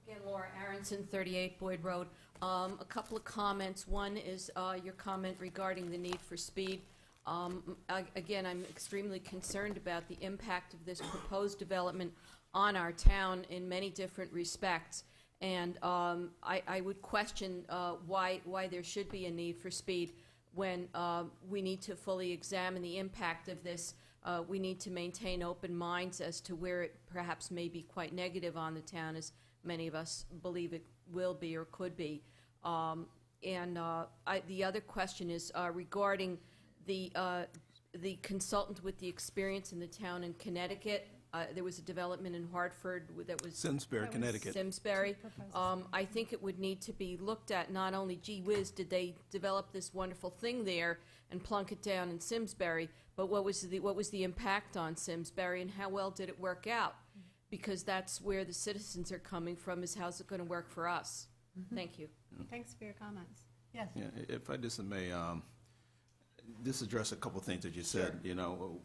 Again, Laura Aronson, 38 Boyd Road. A couple of comments. One is your comment regarding the need for speed. Again, I'm extremely concerned about the impact of this proposed development on our town in many different respects. And I would question why there should be a need for speed when we need to fully examine the impact of this. We need to maintain open minds as to where it perhaps may be quite negative on the town, as many of us believe it will be or could be. The other question is regarding the consultant with the experience in the town in Connecticut. There was a development in Hartford that was... Simsbury, Connecticut. Simsbury. I think it would need to be looked at, not only, gee whiz, did they develop this wonderful thing there and plunk it down in Simsbury, but what was the impact on Simsbury and how well did it work out? Because that's where the citizens are coming from, is how's it going to work for us? Thank you. Thanks for your comments. Yes. Yeah, if I just may, this address a couple of things that you said. Sure. You know,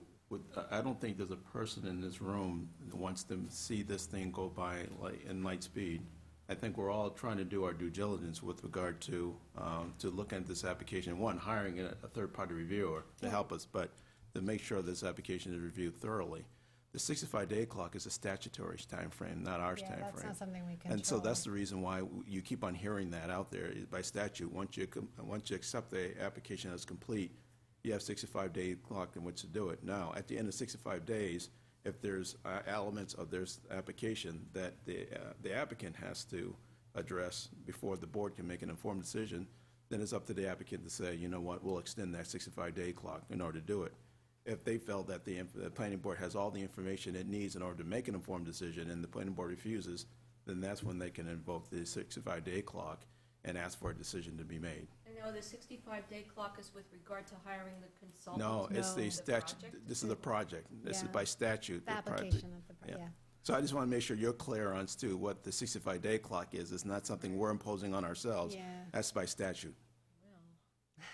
I don't think there's a person in this room that wants to see this thing go by in light speed. I think we're all trying to do our due diligence with regard to look at this application. One, hiring a third-party reviewer to help us, but to make sure this application is reviewed thoroughly. The 65-day clock is a statutory timeframe, not ours Yeah, that's timeframe. not something we control. And so that's the reason why you keep on hearing that out there. By statute, once you accept the application as complete, you have 65-day clock in which to do it. Now, at the end of 65 days, if there's elements of their application that the applicant has to address before the board can make an informed decision, then it's up to the applicant to say, you know what, we'll extend that 65-day clock in order to do it. If they felt that the planning board has all the information it needs in order to make an informed decision and the planning board refuses, then that's when they can invoke the 65-day clock and ask for a decision to be made. And no, the 65-day clock is with regard to hiring the consultant? No, it's the statute, project? this is a project. This is Yeah. by statute. The project. application of the, yeah. So I just want to make sure you're clear on, Stu, what the 65-day clock is. It's not something we're imposing on ourselves. Yeah. That's by statute.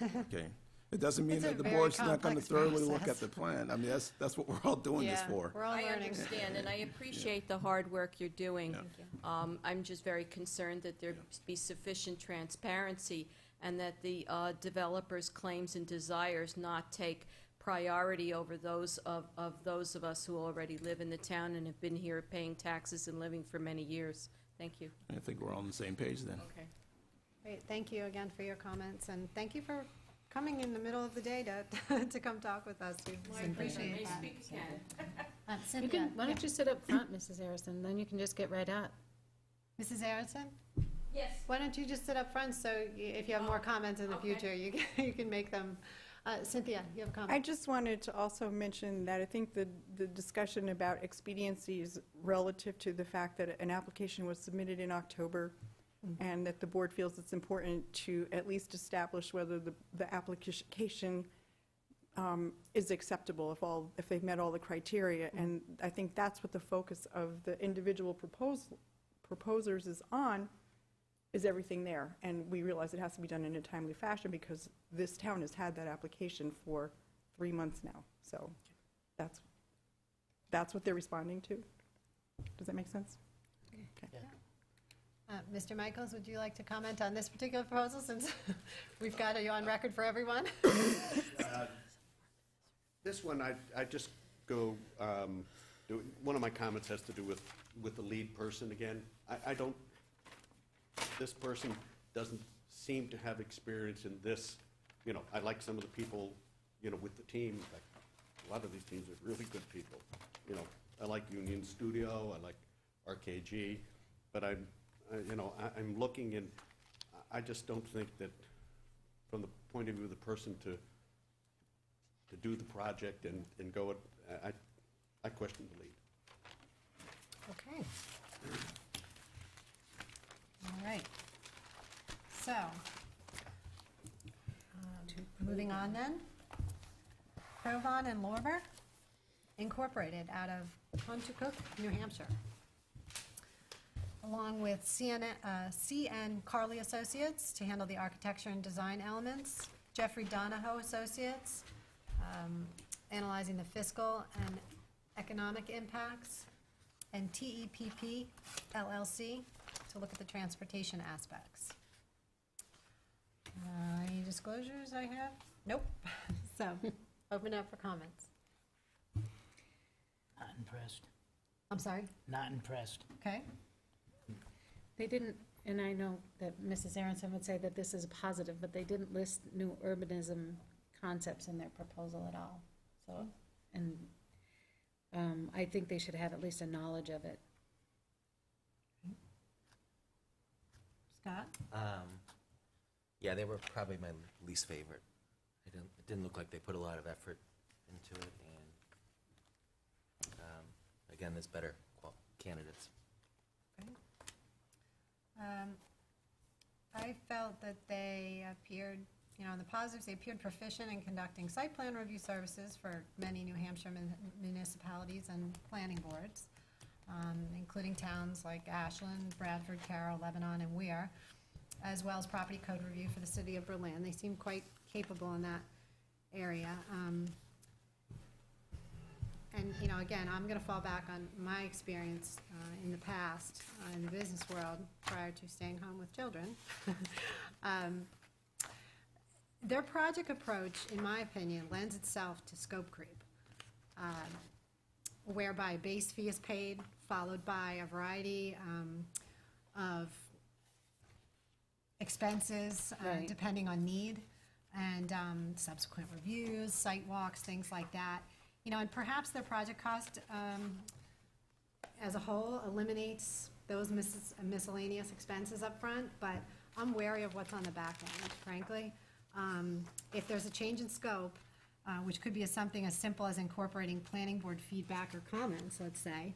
Okay. It doesn't mean It's a that the very board's not going to complex thoroughly look process. at the plan. I mean, that's what we're all doing this Yeah, for. we're all I learning. understand, and I appreciate the hard work you're doing. Yeah. I'm just very concerned that there be sufficient transparency and that the developers' claims and desires not take priority over those of those of us who already live in the town and have been here paying taxes and living for many years. Thank you. I think we're all on the same page then. Okay. Great, thank you again for your comments, and thank you for coming in the middle of the day to come talk with us. We appreciate that. You Cynthia, can, why don't you sit up front, Mrs. Harrison, then you can just get right up. Mrs. Aronson, Yes. why don't you just sit up front, so if you have more comments in the okay. future, you can make them. Cynthia, you have a comment? I just wanted to also mention that I think the discussion about expediency is relative to the fact that an application was submitted in October, and that the board feels it's important to at least establish whether the application is acceptable if they've met all the criteria. And I think that's what the focus of the individual proposers is on, is everything there. And we realize it has to be done in a timely fashion because this town has had that application for 3 months now. So that's what they're responding to. Does that make sense? Okay. Mr. Michaels, would you like to comment on this particular proposal, since we've got you on record for everyone? This one, I just go, one of my comments has to do with the lead person again. This person doesn't seem to have experience in this. I like some of the people, with the team. Like, a lot of these teams are really good people. I like Union Studio, I like RKG, but I'm looking, and I just don't think that from the point of view of the person to do the project and go it, I question the lead. Okay. All right. So, moving on then. Provon and Lorber Incorporated out of Pontotoc, New Hampshire, along with C.N. Carley Associates to handle the architecture and design elements, Jeffrey Donahoe Associates, analyzing the fiscal and economic impacts, and TEPP LLC to look at the transportation aspects. Any disclosures I have? Nope. So, open up for comments. Not impressed. I'm sorry? Not impressed. Okay. They didn't, and I know that Mrs. Aronson would say that this is positive, but they didn't list new urbanism concepts in their proposal at all. So, and I think they should have at least a knowledge of it. Scott? Yeah, they were probably my least favorite. It didn't look like they put a lot of effort into it, and again, there's better candidates. Okay. I felt that they appeared, in the positives, they appeared proficient in conducting site plan review services for many New Hampshire municipalities and planning boards, including towns like Ashland, Bradford, Carroll, Lebanon, and Weir, as well as property code review for the city of Berlin. They seem quite capable in that area. And, again, I'm going to fall back on my experience in the past in the business world prior to staying home with children. Their project approach, in my opinion, lends itself to scope creep. whereby a base fee is paid, followed by a variety of expenses, Right. depending on need, and subsequent reviews, site walks, things like that. You know, and perhaps their project cost as a whole eliminates those miscellaneous expenses up front, but I'm wary of what's on the back end, frankly. If there's a change in scope, which could be something as simple as incorporating planning board feedback or comments, let's say,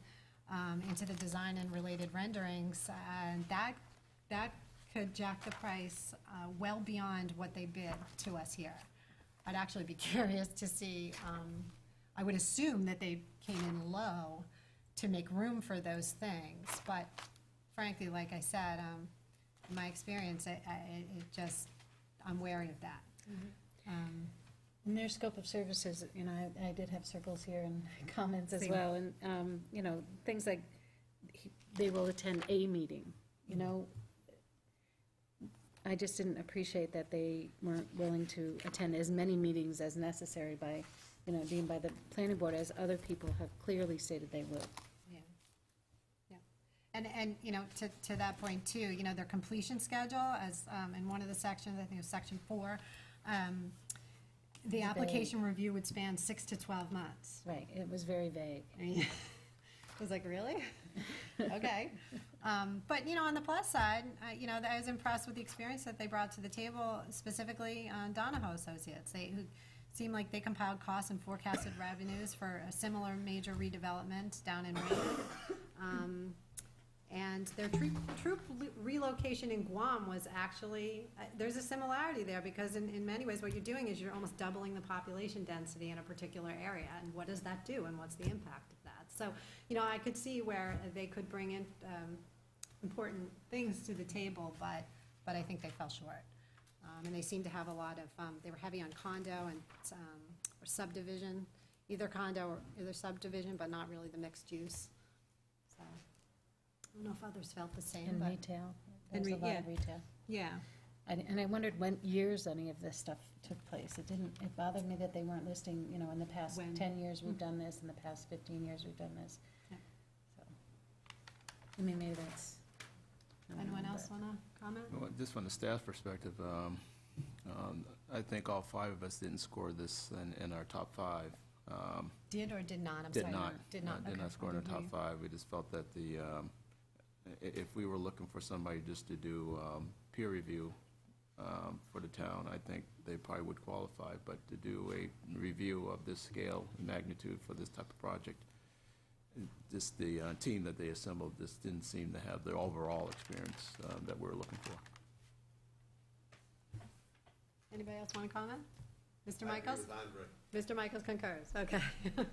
into the design and related renderings, and that could jack the price well beyond what they bid to us here. I'd actually be curious to see, I would assume that they came in low to make room for those things, but frankly, like I said, in my experience, it just, I'm wary of that. In their scope of services, you know, I did have circles here and comments as Same. well, and, you know, things like they will attend a meeting, you know. I just didn't appreciate that they weren't willing to attend as many meetings as necessary by, you know, deemed by the planning board, as other people have clearly stated they would. Yeah, yeah. And, you know, to that point too, you know, their completion schedule, as, in one of the sections, I think it was section 4, the application review would span 6 to 12 months. Right, it was very vague. I was like, really? Okay. But, you know, on the plus side, you know, I was impressed with the experience that they brought to the table, specifically Donahoe Associates. Who seemed like they compiled costs and forecasted revenues for a similar major redevelopment down in Raymond. And their troop relocation in Guam was actually, there's a similarity there, because in many ways what you're doing is you're almost doubling the population density in a particular area. And what does that do, and what's the impact of that? So, you know, I could see where they could bring in important things to the table, but I think they fell short. And they seem to have a lot of, they were heavy on condo and or subdivision, either condo or either subdivision, but not really the mixed use. So, I don't know if others felt the same, And but. retail, there was a lot of retail. Yeah. And I wondered when years any of this stuff took place. It bothered me that they weren't listing, you know, in the past When. 10 years we've done this, in the past 15 years we've done this. Yeah. So, I mean, maybe that's. I don't Anyone know, else but- want to comment? Well, just from the staff perspective, I think all 5 of us didn't score this in our top 5. Did or did not? I'm Did sorry. not. Did not. Did Okay. not score in I the didn't top hear 5. We just felt that if we were looking for somebody just to do peer review for the town, I think they probably would qualify. But to do a review of this scale and magnitude for this type of project, just the team that they assembled just didn't seem to have the overall experience that we were looking for. Anybody else want to comment? Mr. I agree Michaels? with Andre. Mr. Michaels concurs, okay. Okay.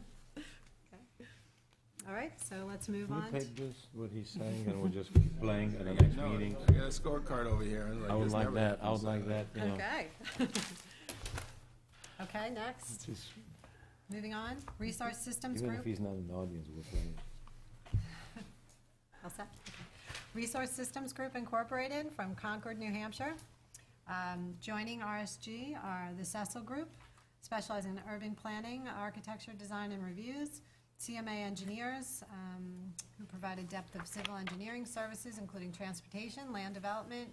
All right, so let's move Can you on. take this, what he's saying, and we'll just keep playing at the next No, meeting? I got a scorecard over here. I would this like never that, I would happens. like that, you know. Okay. Okay, next, Just- moving on, Resource Systems Even if Group. he's not in the audience, we'll play it. All set? Okay. Resource Systems Group Incorporated from Concord, New Hampshire. Joining RSG are the Cecil Group, specializing in urban planning, architecture, design, and reviews. CMA Engineers, who provide a depth of civil engineering services, including transportation, land development,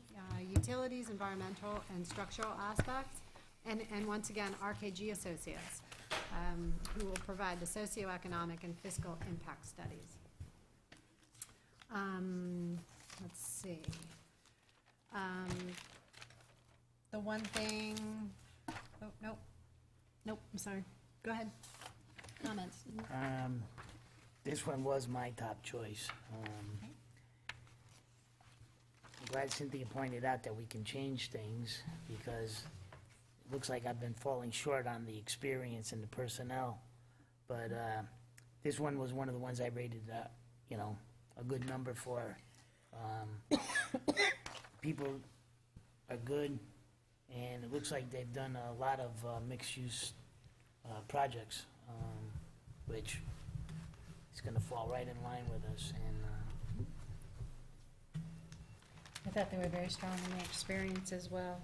utilities, environmental, and structural aspects. And once again, RKG Associates, who will provide the socioeconomic and fiscal impact studies. Let's see. The one thing, oh, nope, I'm sorry. Go ahead. Comments? This one was my top choice. I'm glad Cynthia pointed out that we can change things, because it looks like I've been falling short on the experience and the personnel. But this one was one of the ones I rated, you know, a good number for. People are good, and it looks like they've done a lot of mixed-use projects, which is going to fall right in line with us. And I thought they were very strong in their experience as well.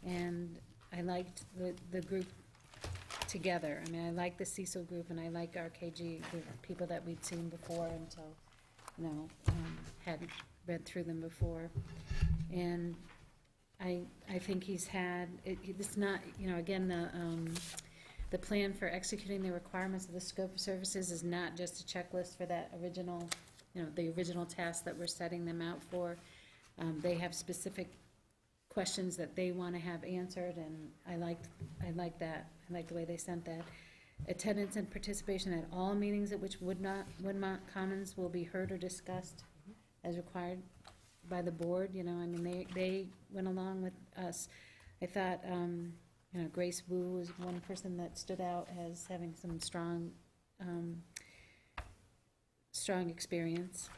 And I liked the group together. I mean, I like the Cecil group and I like RKG, the people that we'd seen before until, hadn't read through them before. And I think he's had, it's not, again, the plan for executing the requirements of the scope of services is not just a checklist for that original, the original task that we're setting them out for. They have specific questions that they want to have answered, and I like that. I like the way they sent that. Attendance and participation at all meetings at which Woodmont Commons will be heard or discussed as required by the board. They went along with us. I thought, Grace Wu was one person that stood out as having some strong experience.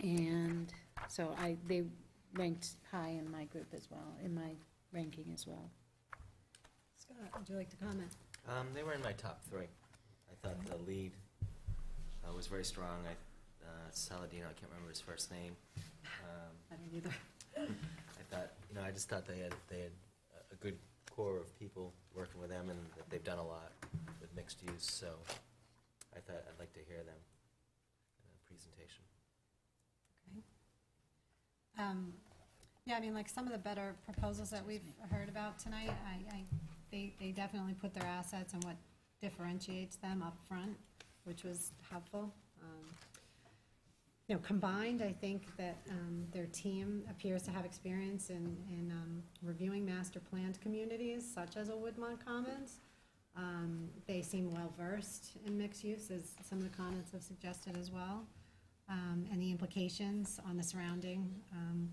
And so they ranked high in my group as well, in my ranking as well. Scott, would you like to comment? They were in my top 3. I thought the lead was very strong. Saladino, I can't remember his first name. I don't either. I thought, I just thought they had a good core of people working with them, and that they've done a lot with mixed use. So I thought I'd like to hear them in a presentation. Yeah, like some of the better proposals that we've heard about tonight, they definitely put their assets and what differentiates them up front, which was helpful. Combined, I think that their team appears to have experience in reviewing master planned communities, such as a Woodmont Commons. They seem well-versed in mixed use, as some of the comments have suggested as well. And the implications on the surrounding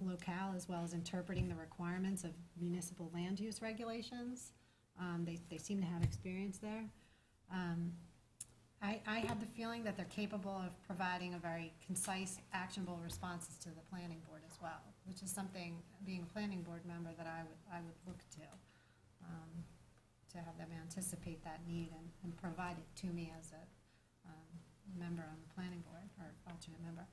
locale, as well as interpreting the requirements of municipal land use regulations. They seem to have experience there. I have the feeling that they're capable of providing a very concise, actionable responses to the planning board as well, which is something, being a planning board member, that I would look to have them anticipate that need and provide it to me as a member on the planning board, or alternate member.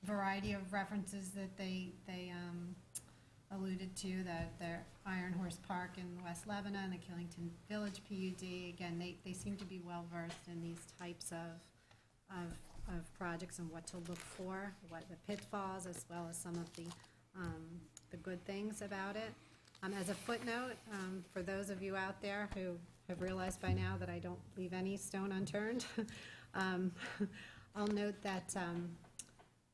Variety of references that they alluded to, that their Iron Horse Park in West Lebanon, the Killington Village PUD, again, they seem to be well-versed in these types of projects and what to look for, what the pitfalls, as well as some of the good things about it. As a footnote, for those of you out there who have realized by now that I don't leave any stone unturned, I'll note that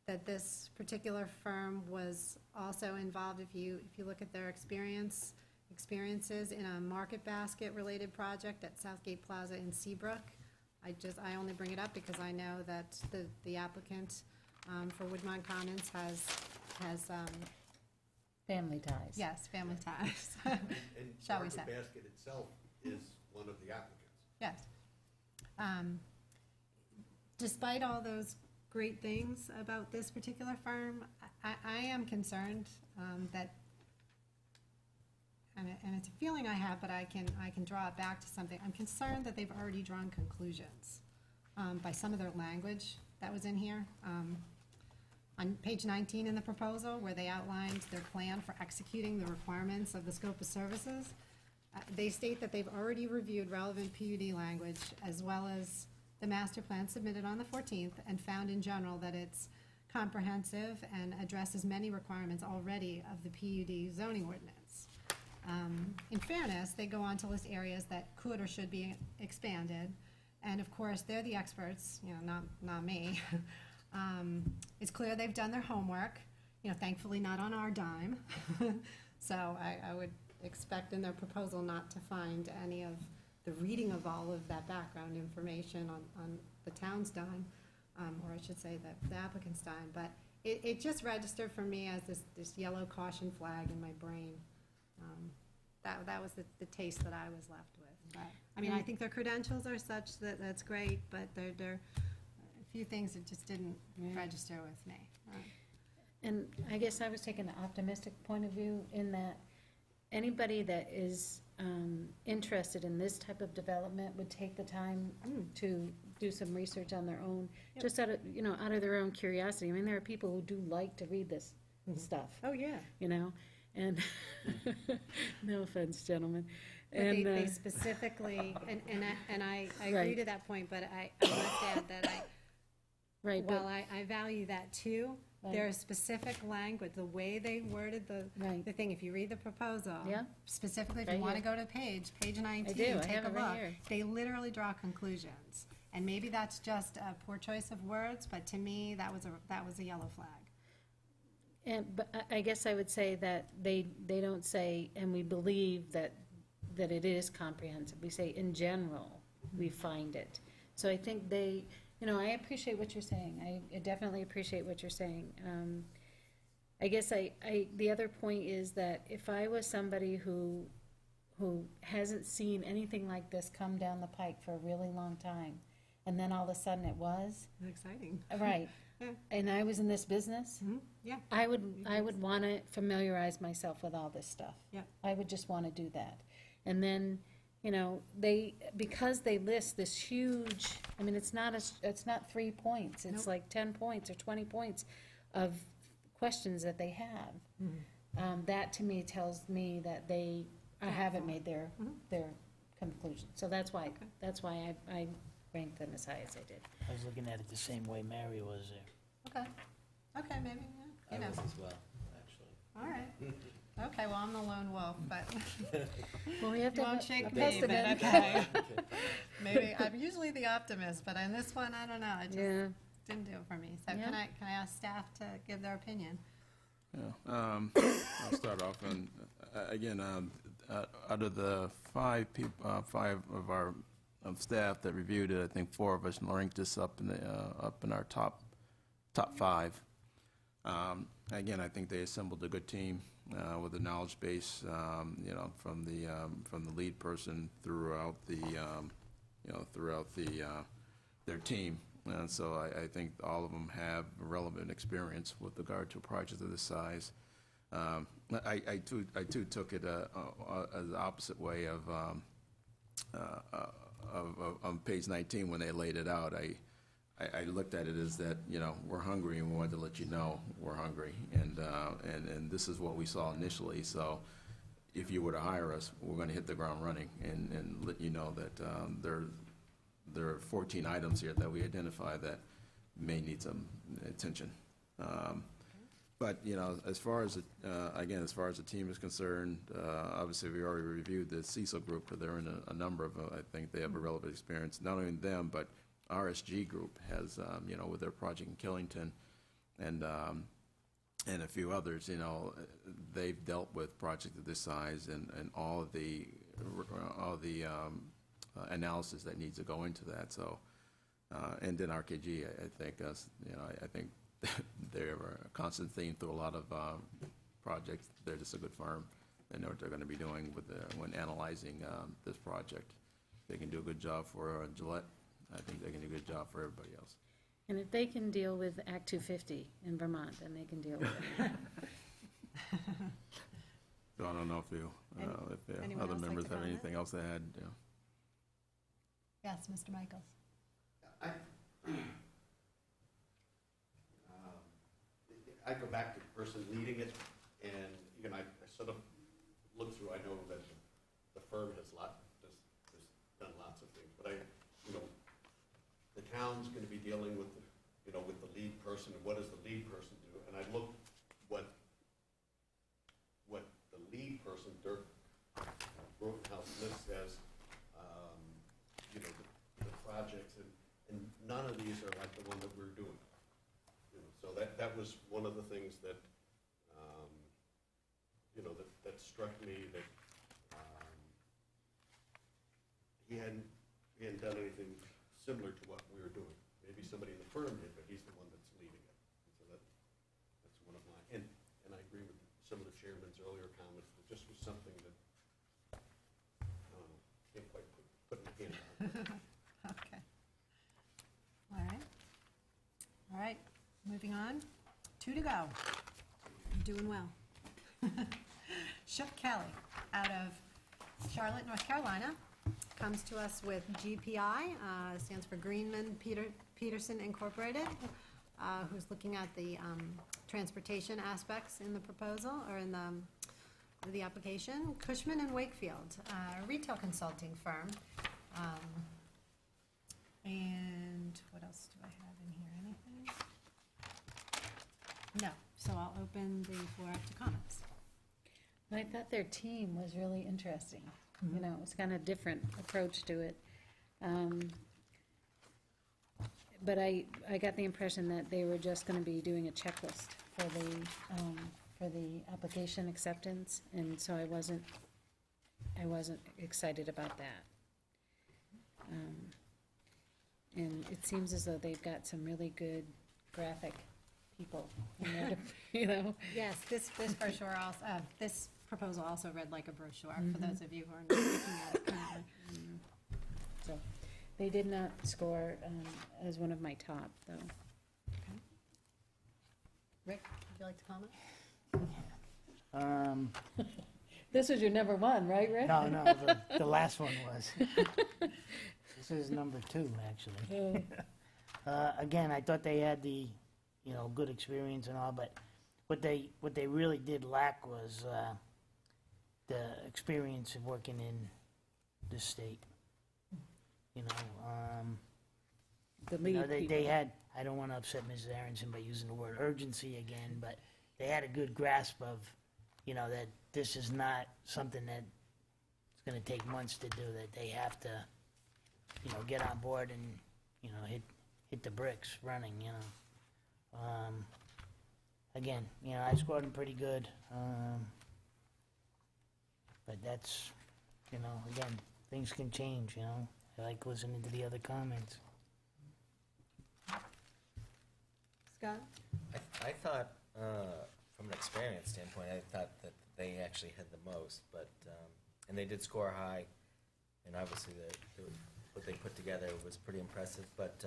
that this particular firm was also involved, if you look at their experiences in a Market Basket related project at Southgate Plaza in Seabrook. I only bring it up because I know that the applicant for Woodmont Commons has Family ties. Yes, family ties. And Shall we say? Market Basket itself is one of the applicants. Yes. Despite all those great things about this particular firm, I am concerned that, and it's a feeling I have, but I can draw it back to something. I'm concerned that they've already drawn conclusions by some of their language that was in here. On page 19 in the proposal, where they outlined their plan for executing the requirements of the scope of services, they state that they've already reviewed relevant PUD language as well as the master plan submitted on the 14th, and found in general that it's comprehensive and addresses many requirements already of the PUD zoning ordinance. In fairness, they go on to list areas that could or should be expanded, and of course, they're the experts, not me. It's clear they've done their homework, thankfully not on our dime. So I would expect in their proposal not to find any of the reading of all of that background information on the town's dime, or I should say the applicant's dime. But it just registered for me as this yellow caution flag in my brain. That was the taste that I was left with. But, I think their credentials are such that that's great, but there are a few things that just didn't register with me. And I guess I was taking the optimistic point of view in that anybody that is interested in this type of development would take the time to do some research on their own, just out of their own curiosity. There are people who do like to read this stuff. Oh, yeah. And, no offense, gentlemen. But And, they specifically, and I agree Right. to that point, but I must add that right, while but, I value that too, Right. there is specific language, the way they worded Right. the thing, if you read the proposal. Yeah. Specifically, if you Right want to here. go to page 19, do, I take have a it right look. here. They literally draw conclusions. And maybe that's just a poor choice of words, but to me, that was a yellow flag. but I guess I would say that they don't say, and we believe that it is comprehensive. We say, in general, we find it. So I think they, I appreciate what you're saying. I definitely appreciate what you're saying. I guess the other point is that if I was somebody who hasn't seen anything like this come down the pike for a really long time, and then all of a sudden it was, Exciting. right, Yeah. and I was in this business, Yeah. I would want to familiarize myself with all this stuff. Yeah. I would just want to do that. And then, because they list this huge, I mean, it's not 3 points, it's Nope. like 10 points or 20 points of questions that they have. That to me tells me that they haven't made their conclusion. So that's why I ranked them as high as I did. I was looking at it the same way Mary was there. Okay, maybe, I you know. was as well, actually. All right. Okay, well, I'm the lone wolf, but Well, we have you to won't have shake a me, precedent. but okay. Maybe, I'm usually the optimist, but in this one, I don't know, it just Yeah. didn't do it for me. So Yeah. can I ask staff to give their opinion? Yeah, I'll start off, and again, out of the five of our staff that reviewed it, I think 4 of us ranked this up in our top 5. Again, I think they assembled a good team with a knowledge base, from the lead person throughout their team. And so I think all of them have relevant experience with regard to a project of this size. I too took it as the opposite way of on page 19 when they laid it out. I looked at it as that, we're hungry and we wanted to let you know we're hungry, and this is what we saw initially. So if you were to hire us, we're going to hit the ground running and let you know that there are 14 items here that we identify that may need some attention. But, as far as the team is concerned, obviously we already reviewed the Cecil group, but they're in a number of, I think they have a relevant experience, not only them, but RSG group has, with their project in Killington and a few others, they've dealt with projects of this size and all the analysis that needs to go into that. So, and then RKG, I think they're a constant theme through a lot of projects. They're just a good firm. They know what they're going to be doing when analyzing this project. They can do a good job for Gillette. I think they can do a good job for everybody else. And if they can deal with Act 250 in Vermont, then they can deal with it. So I don't know if Anyone other else like members to have comment? anything else they had. Yes, Mr. Michaels. I go back to the person leading it, and, I sort of look through, I know that the firm has done lots of things, but the town's gonna be dealing with, with the lead person, and what does the lead person do? And I look what the lead person, Dirk Brokenhouse, lists as, the projects, and none of these are like the one that we're doing. So that was one of the things that, that struck me, that he hadn't done anything similar to what we were doing. Maybe somebody in the firm did, but he's the one that's leading it. And so that's one of mine. And I agree with some of the chairman's earlier comments, that this was something that, can't quite put my hand on. Okay. All right, moving on. 2 to go. You're doing well. Shook Kelly, out of Charlotte, North Carolina, comes to us with GPI, stands for Greenman Peterson Incorporated, who's looking at the transportation aspects in the proposal, or in the the application, Cushman and Wakefield, a retail consulting firm. And what else do I have in here? Anything? No, so I'll open the floor up to comments. And I thought their team was really interesting. You know, it was kind of different approach to it. But I got the impression that they were just going to be doing a checklist for the application acceptance, and so I wasn't excited about that. And it seems as though they've got some really good graphic people in there, you know. Yes, this brochure also, this proposal also read like a brochure, for those of you who are not looking at it currently. So they did not score as one of my top, though. Okay. Rick, would you like to comment? This was your number one, right, Rick? No, the last one was. This is number 2, actually. Again, I thought they had the, good experience and all, but what they really did lack was the experience of working in this state. The lead they people. had, I don't want to upset Mrs. Aronson by using the word urgency again, but they had a good grasp of, that this is not something that it's going to take months to do, that they have to, get on board and, hit the bricks running, Again, I scored them pretty good, but that's, again, things can change, I like listening to the other comments. Scott? I thought, from an experience standpoint, I thought that they actually had the most, but, and they did score high, and obviously what they put together was pretty impressive, but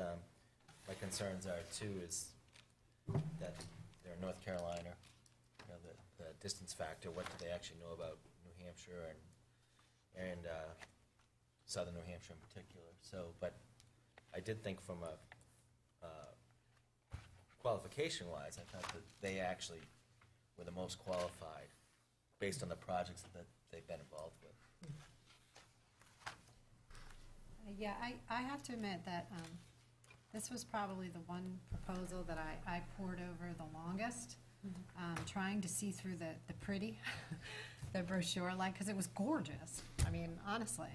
my concerns are too is that they're in North Carolina, the distance factor, what do they actually know about New Hampshire and southern New Hampshire in particular. So, but I did think from a qualification-wise, I thought that they actually were the most qualified based on the projects that they've been involved with. Yeah, I have to admit that this was probably the one proposal that I pored over the longest, trying to see through the pretty, the brochure, because it was gorgeous. I mean, honestly.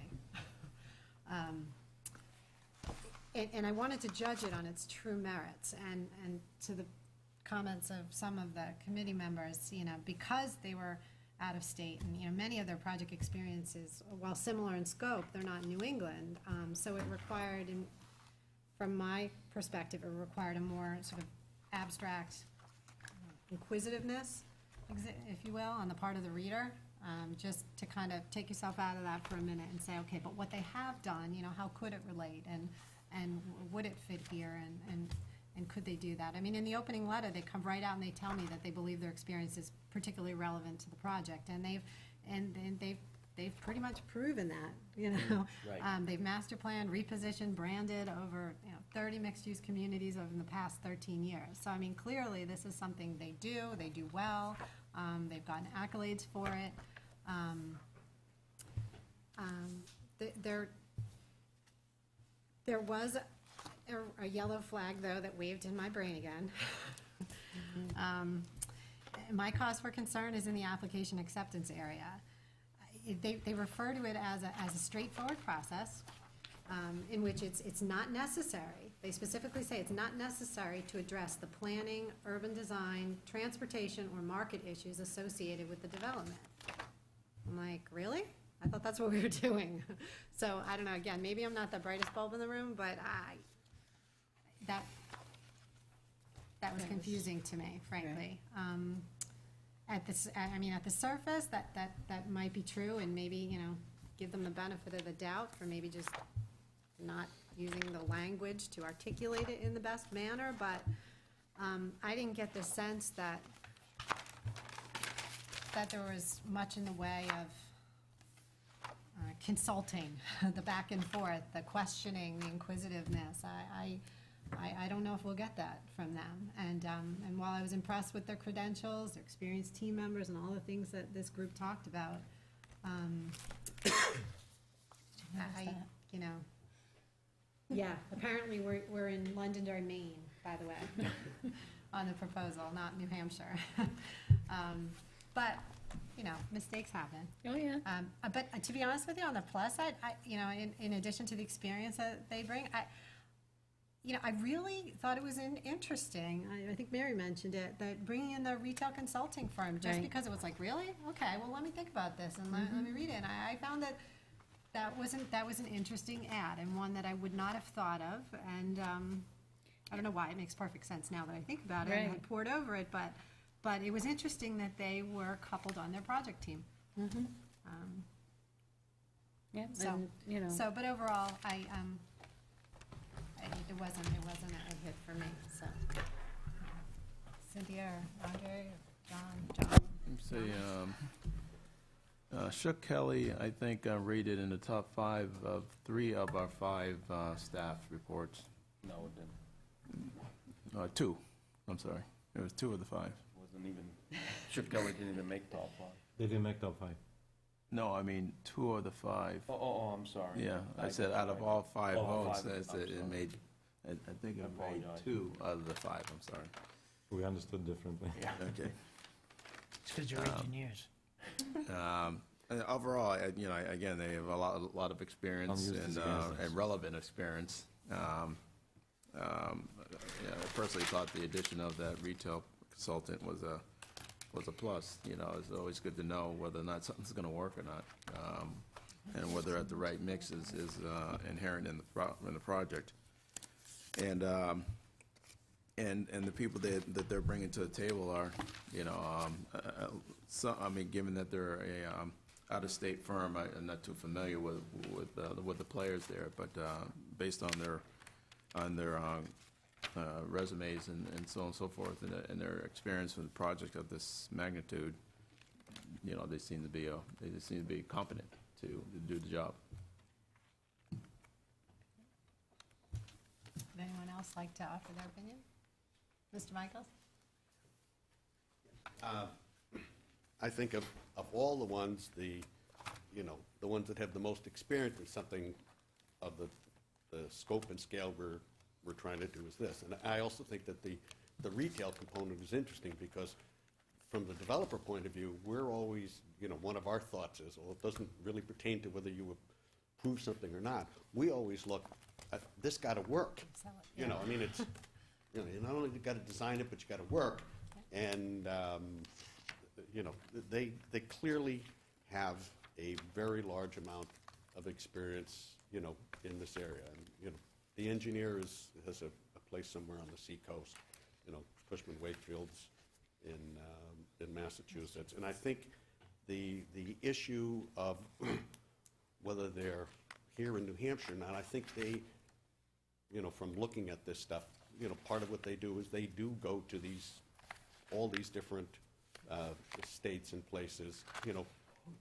And I wanted to judge it on its true merits. And to the comments of some of the committee members, because they were out of state, and many of their project experiences, while similar in scope, they're not in New England. So it required, from my perspective, it required a more sort of abstract inquisitiveness, if you will, on the part of the reader, just to kind of take yourself out of that for a minute and say, okay, but what they have done, how could it relate, and would it fit here, and could they do that? I mean, in the opening letter, they come right out and they tell me that they believe their experience is particularly relevant to the project, and they've pretty much proven that, Right. They've master planned, repositioned, branded over 30 mixed-use communities over the past 13 years. So, I mean, clearly this is something they do well, they've gotten accolades for it. There was a yellow flag, though, that waved in my brain again. My cause for concern is in the application acceptance area. They refer to it as a straightforward process in which it's not necessary. They specifically say it's not necessary to address the planning, urban design, transportation, or market issues associated with the development. I'm like, really? I thought that's what we were doing. So, I don't know, again, maybe I'm not the brightest bulb in the room, but that was confusing to me, frankly. At the surface, that might be true, and maybe, give them the benefit of the doubt for maybe just not using the language to articulate it in the best manner, but I didn't get the sense that there was much in the way of consulting, the back and forth, the questioning, the inquisitiveness. I don't know if we'll get that from them. And while I was impressed with their credentials, their experienced team members, and all the things that this group talked about, you know, yeah, apparently we're in Londonderry, Maine, by the way, on the proposal, not New Hampshire. But, you know, mistakes happen. Oh, yeah. But to be honest with you, on the plus side, you know, in addition to the experience that they bring, I really thought it was interesting. I think Mary mentioned it, that bringing in the retail consulting firm, just Right. because it was like, really? Okay, well, let me think about this and let me read it. And I found that was an interesting ad, and one that I would not have thought of. And I don't know why, it makes perfect sense now that I think about it and I Right. poured over it, but it was interesting that they were coupled on their project team. Yeah, So- and, you know. So, but overall, it wasn't a hit for me, so. Cynthia or Andre or John? Let's see, Shook Kelly, I think, rated in the top 5 of 3 of our 5 staff reports. No, it didn't. 2, I'm sorry. It was 2 of the 5. Wasn't even, Chip Kelly didn't even make top 5. They didn't make top 5. No, I mean 2 of the 5. Oh, I'm sorry. Yeah, I said out of all 5 Oh, votes, 5, it I'm sorry. made, I think I it made apologize. 2 out of the 5, I'm sorry. We understood differently. Okay. It's because you're engineers. And overall, again, they have a lot of experience Unused and experience. relevant experience. I personally thought the addition of that retail consultant was a plus. You know, it's always good to know whether or not something's going to work or not, and whether the right mix is inherent in the project. And the people that they're bringing to the table are, given that they're a out-of-state firm, I'm not too familiar with the players there, but based on their resumes and so on and so forth, and their experience with a project of this magnitude, they seem to be competent to do the job. Would anyone else like to offer their opinion? Mr. Michaels? I think of all the ones, the ones that have the most experience in something of the scope and scale we're trying to do is this. And I also think that the retail component is interesting because from the developer point of view, we're always, one of our thoughts is, well, it doesn't really pertain to whether you approve something or not. We always look at, this got to work. Sell it. It's, you not only you got to design it, but you got to work. And, they clearly have a very large amount of experience, in this area. And, the engineer has a place somewhere on the seacoast, Cushman Wakefield's in Massachusetts. And I think the issue of whether they're here in New Hampshire or not, I think they, from looking at this stuff, part of what they do is they do go to all these different states and places,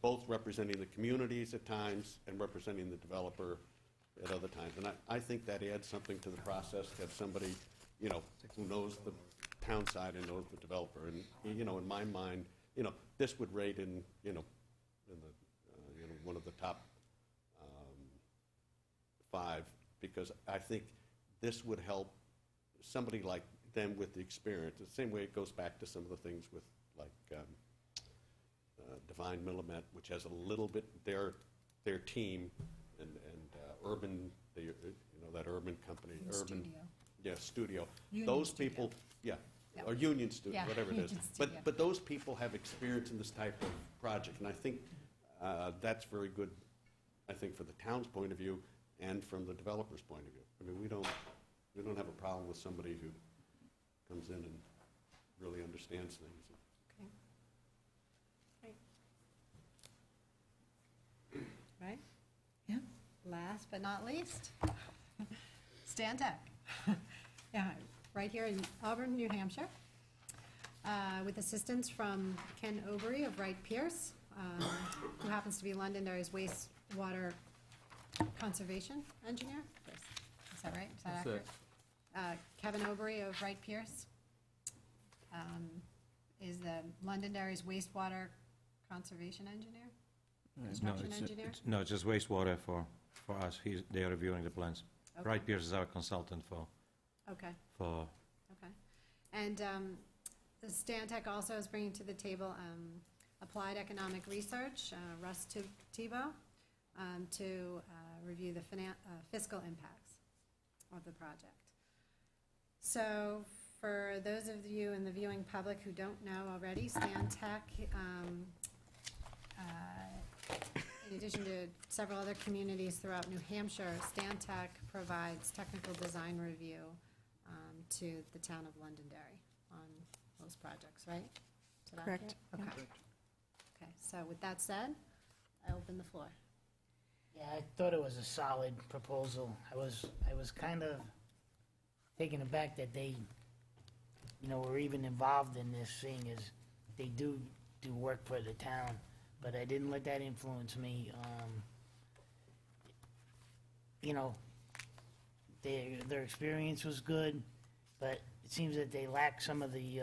both representing the communities at times and representing the developer at other times. And I think that adds something to the process to have somebody, who knows the town side and knows the developer. And, in my mind, this would rate in one of the top 5, because I think this would help somebody like them with the experience. The same way it goes back to some of the things with like Divine Millimet, which has a little bit their team and urban, that urban company, urban studio. Union Those Studio. people, Yeah. or Union Studio, Yeah, whatever it is. Union Studio. But those people have experience in this type of project, and I think that's very good. I think for the town's point of view and from the developer's point of view. I mean, we don't have a problem with somebody who comes in and really understands things. Okay. Right? Yeah. Last but not least, Stan Tech. Yeah, right here in Auburn, New Hampshire, with assistance from Ken Obery of Wright Pierce, who happens to be Londonderry's wastewater conservation engineer. Is that right? Is that That's accurate? Kevin Obery of Wright Pierce is the Londonderry's wastewater conservation engineer, construction engineer. No, it's just wastewater for us. They are reviewing the plans. Okay. Wright Pierce is our consultant for, Okay. for, Okay. And the Stantec also is bringing to the table applied economic research, Russ Tebow, to review the fiscal impacts of the project. So for those of you in the viewing public who don't know already, Stantec, in addition to several other communities throughout New Hampshire, Stantec provides technical design review to the town of Londonderry on most projects, right? Is that Correct. accurate? Okay. Okay, so with that said, I open the floor. Yeah, I thought it was a solid proposal. I was kind of taken aback that they, were even involved in this, seeing as they do work for the town, but I didn't let that influence me. Their experience was good, but it seems that they lack some of the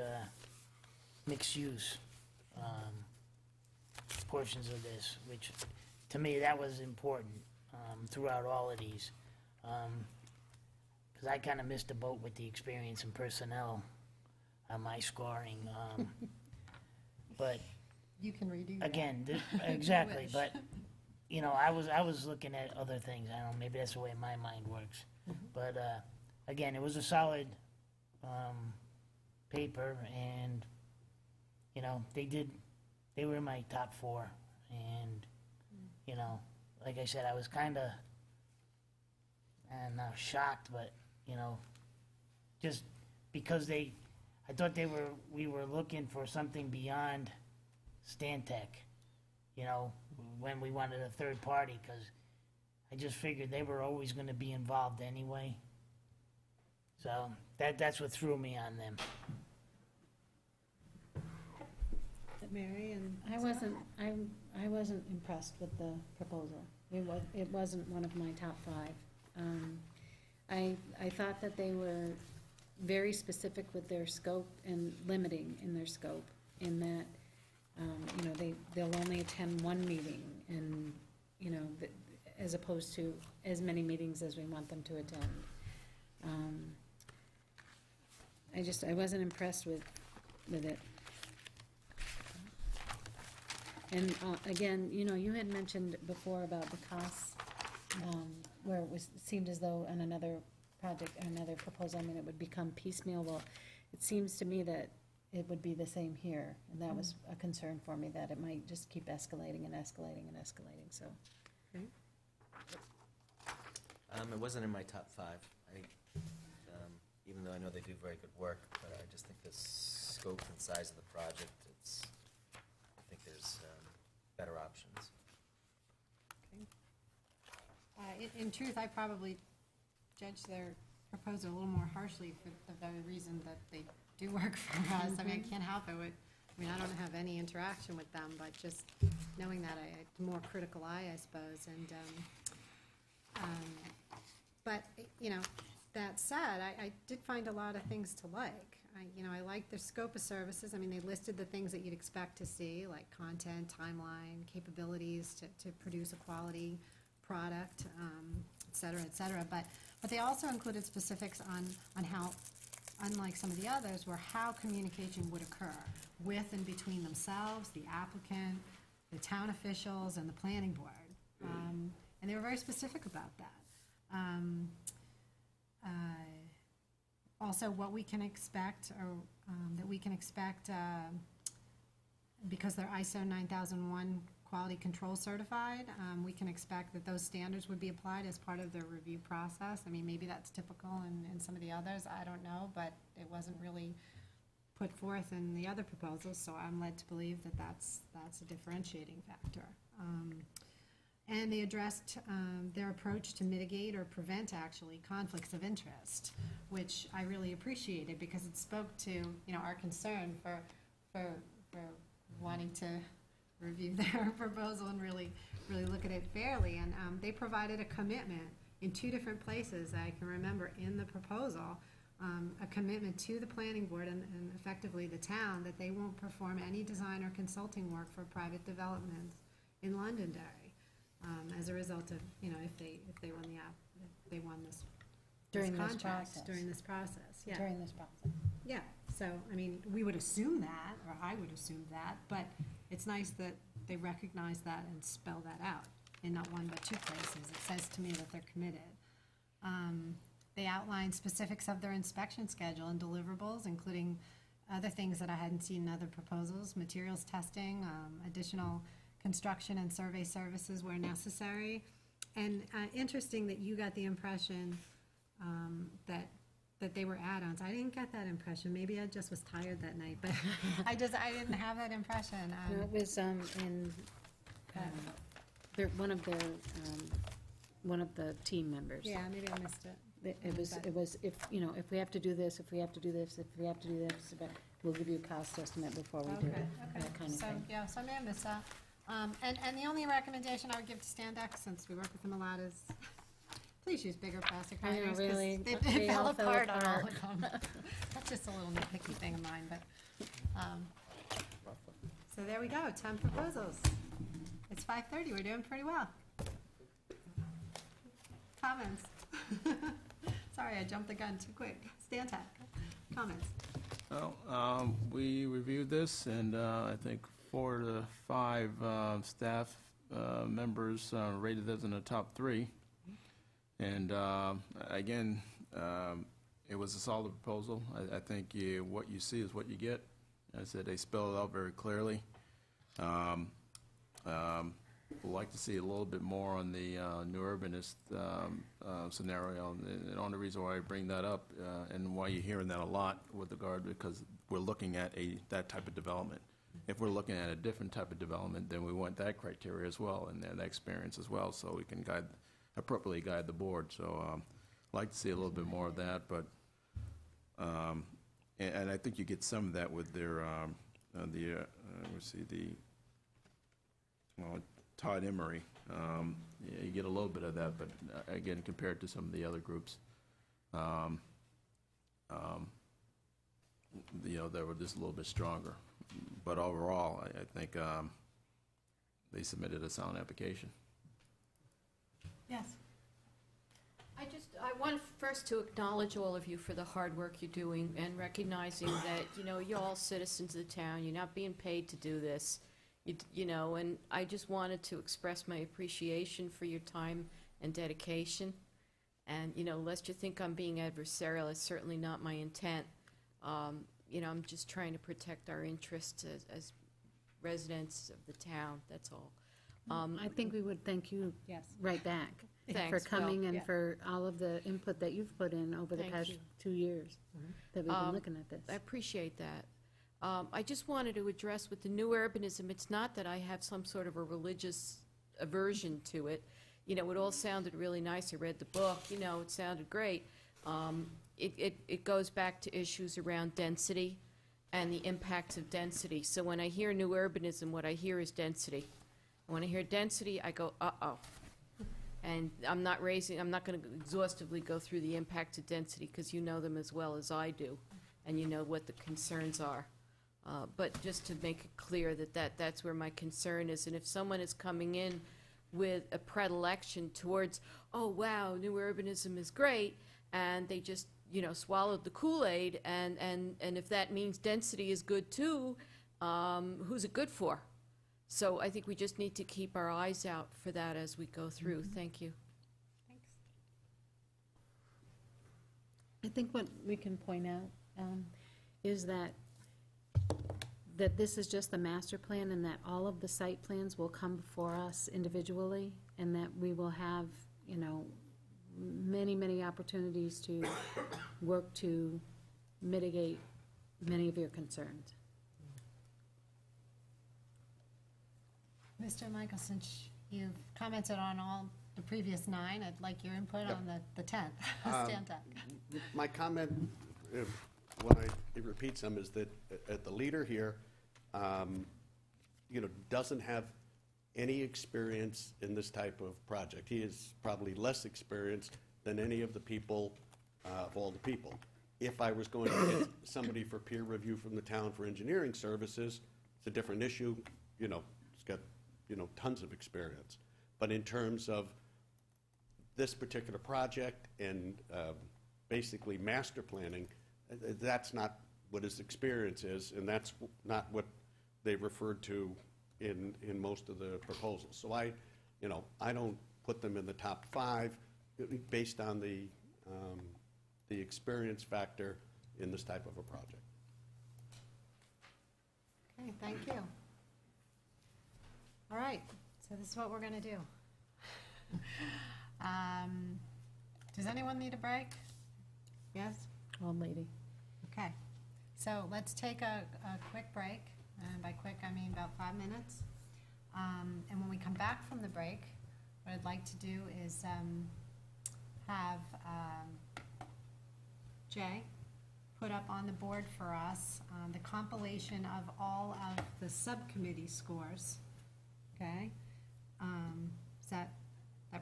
mixed use portions of this, which to me that was important throughout all of these, because I kind of missed the boat with the experience and personnel on my scoring, but You can redo that. again, you exactly, wish. but I was looking at other things. I don't know, maybe that's the way my mind works, but again, it was a solid paper, and they were in my top 4, and like I said, I was kind of not shocked, but just because I thought we were looking for something beyond Stantec, when we wanted a third party, because I just figured they were always going to be involved anyway. So that's what threw me on them. Mary and I wasn't impressed with the proposal. It wasn't one of my top 5. I thought that they were very specific with their scope and limiting in their scope, in that, they'll only attend one meeting, and, as opposed to as many meetings as we want them to attend. I wasn't impressed with it. And again, you had mentioned before about the costs, where it seemed as though on another project, another proposal, it would become piecemeal. Well, it seems to me that it would be the same here, and that was a concern for me, that it might just keep escalating and escalating and escalating, so. It wasn't in my top 5. Even though I know they do very good work, but I just think the scope and size of the project, I think there's better options. in truth, I probably judged their proposal a little more harshly for the very reason that they do work for us. I mean, I can't help it. I don't have any interaction with them, but just knowing that, I had a more critical eye, I suppose. And, but, that said, I did find a lot of things to like. I liked their scope of services. I mean, they listed the things that you'd expect to see, like content, timeline, capabilities to produce a quality product, et cetera, et cetera. But they also included specifics on how, unlike some of the others, where how communication would occur with and between themselves, the applicant, the town officials, and the planning board. And they were very specific about that. Also, what we can expect, or that we can expect, because they're ISO 9001 quality control certified, we can expect that those standards would be applied as part of their review process. I mean, maybe that's typical in some of the others, I don't know, but it wasn't really put forth in the other proposals, so I'm led to believe that that's a differentiating factor. And they addressed their approach to mitigate or prevent, actually, conflicts of interest, which I really appreciated because it spoke to, our concern for wanting to review their proposal and really look at it fairly. And they provided a commitment in 2 different places I can remember in the proposal a commitment to the planning board and effectively the town that they won't perform any design or consulting work for private developments in Londonderry, as a result of, you know, if they won the app, if they won this During this contract process. during this process, yeah. During this process. Yeah, so, I mean, we would assume that, or I would assume that, but it's nice that they recognize that and spell that out in not one but two places. It says to me that they're committed. They outline specifics of their inspection schedule and deliverables, including other things that I hadn't seen in other proposals, materials testing, additional construction and survey services where necessary. And interesting that you got the impression that they were add-ons. I didn't get that impression. Maybe I just was tired that night, but I didn't have that impression. No, it was in one of the team members. Yeah, maybe I missed it. It was, if, you know, if we have to do this, if we have to do this, if we have to do this, but we'll give you a cost estimate before we do it, that kind of So, thing. yeah, so I may have missed that. And the only recommendation I would give to Standex, since we work with them a lot, is please use bigger plastic I know, hangers, 'cause really, they they fell all fell apart on all apart. of them. That's just a little nitpicky thing of mine, but, so there we go, 10 proposals. It's 5:30, we're doing pretty well. Comments? Sorry, I jumped the gun too quick. Stantec, comments? Well, we reviewed this, and I think 4 to 5 staff members rated this in the top 3. And again, it was a solid proposal. I think what you see is what you get. I said they spelled it out very clearly. Would like to see a little bit more on the new urbanist scenario. And the only reason why I bring that up and why you're hearing that a lot with regard, because we're looking at that type of development. If we're looking at a different type of development, then we want that criteria as well and that experience as well, so we can appropriately guide the board. So I'd like to see a little bit more of that, but and I think you get some of that with their Todd Emery. Yeah, you get a little bit of that, but again, compared to some of the other groups, they were just a little bit stronger. But overall, I think they submitted a sound application. Yes. I want first to acknowledge all of you for the hard work you're doing and recognizing that, you're all citizens of the town, you're not being paid to do this, and I just wanted to express my appreciation for your time and dedication. And, lest you think I'm being adversarial, it's certainly not my intent. I'm just trying to protect our interests as residents of the town, that's all. I think we would thank you Yes. right back for Thanks. coming Well, and yeah. for all of the input that you've put in over the Thank past you. 2 years that we've been looking at this. I appreciate that. I just wanted to address with the new urbanism, it's not that I have some sort of a religious aversion to it. It all sounded really nice. I read the book, it sounded great. It goes back to issues around density and the impacts of density. So when I hear new urbanism, what I hear is density. And when I hear density, I go, uh-oh. And I'm not going to exhaustively go through the impacts of density because you know them as well as I do, and you know what the concerns are. But just to make it clear that's where my concern is. And if someone is coming in with a predilection towards, oh, wow, new urbanism is great, and they just, swallowed the Kool-Aid, and if that means density is good too, who's it good for? So I think we just need to keep our eyes out for that as we go through. Thank you. Thanks. I think what we can point out is that this is just the master plan and that all of the site plans will come before us individually and that we will have, many, many opportunities to work to mitigate many of your concerns. Mr. Michael, since you've commented on all the previous 9, I'd like your input on the 10th, Stantec. My comment, when I repeat some, is that the leader here, doesn't have any experience in this type of project. He is probably less experienced than any of the people, of all the people. If I was going to get somebody for peer review from the town for engineering services, it's a different issue, you know, it's got, you know, tons of experience. But in terms of this particular project and basically master planning, that's not what his experience is, and that's not what they referred to in most of the proposals. So I don't put them in the top 5 based on the experience factor in this type of a project. Okay, thank you. All right, so this is what we're gonna do. Does anyone need a break? Yes? Old lady. Okay, so let's take a quick break, and by quick, I mean about 5 minutes. And when we come back from the break, what I'd like to do is have Jay put up on the board for us the compilation of all of the subcommittee scores, okay? Is that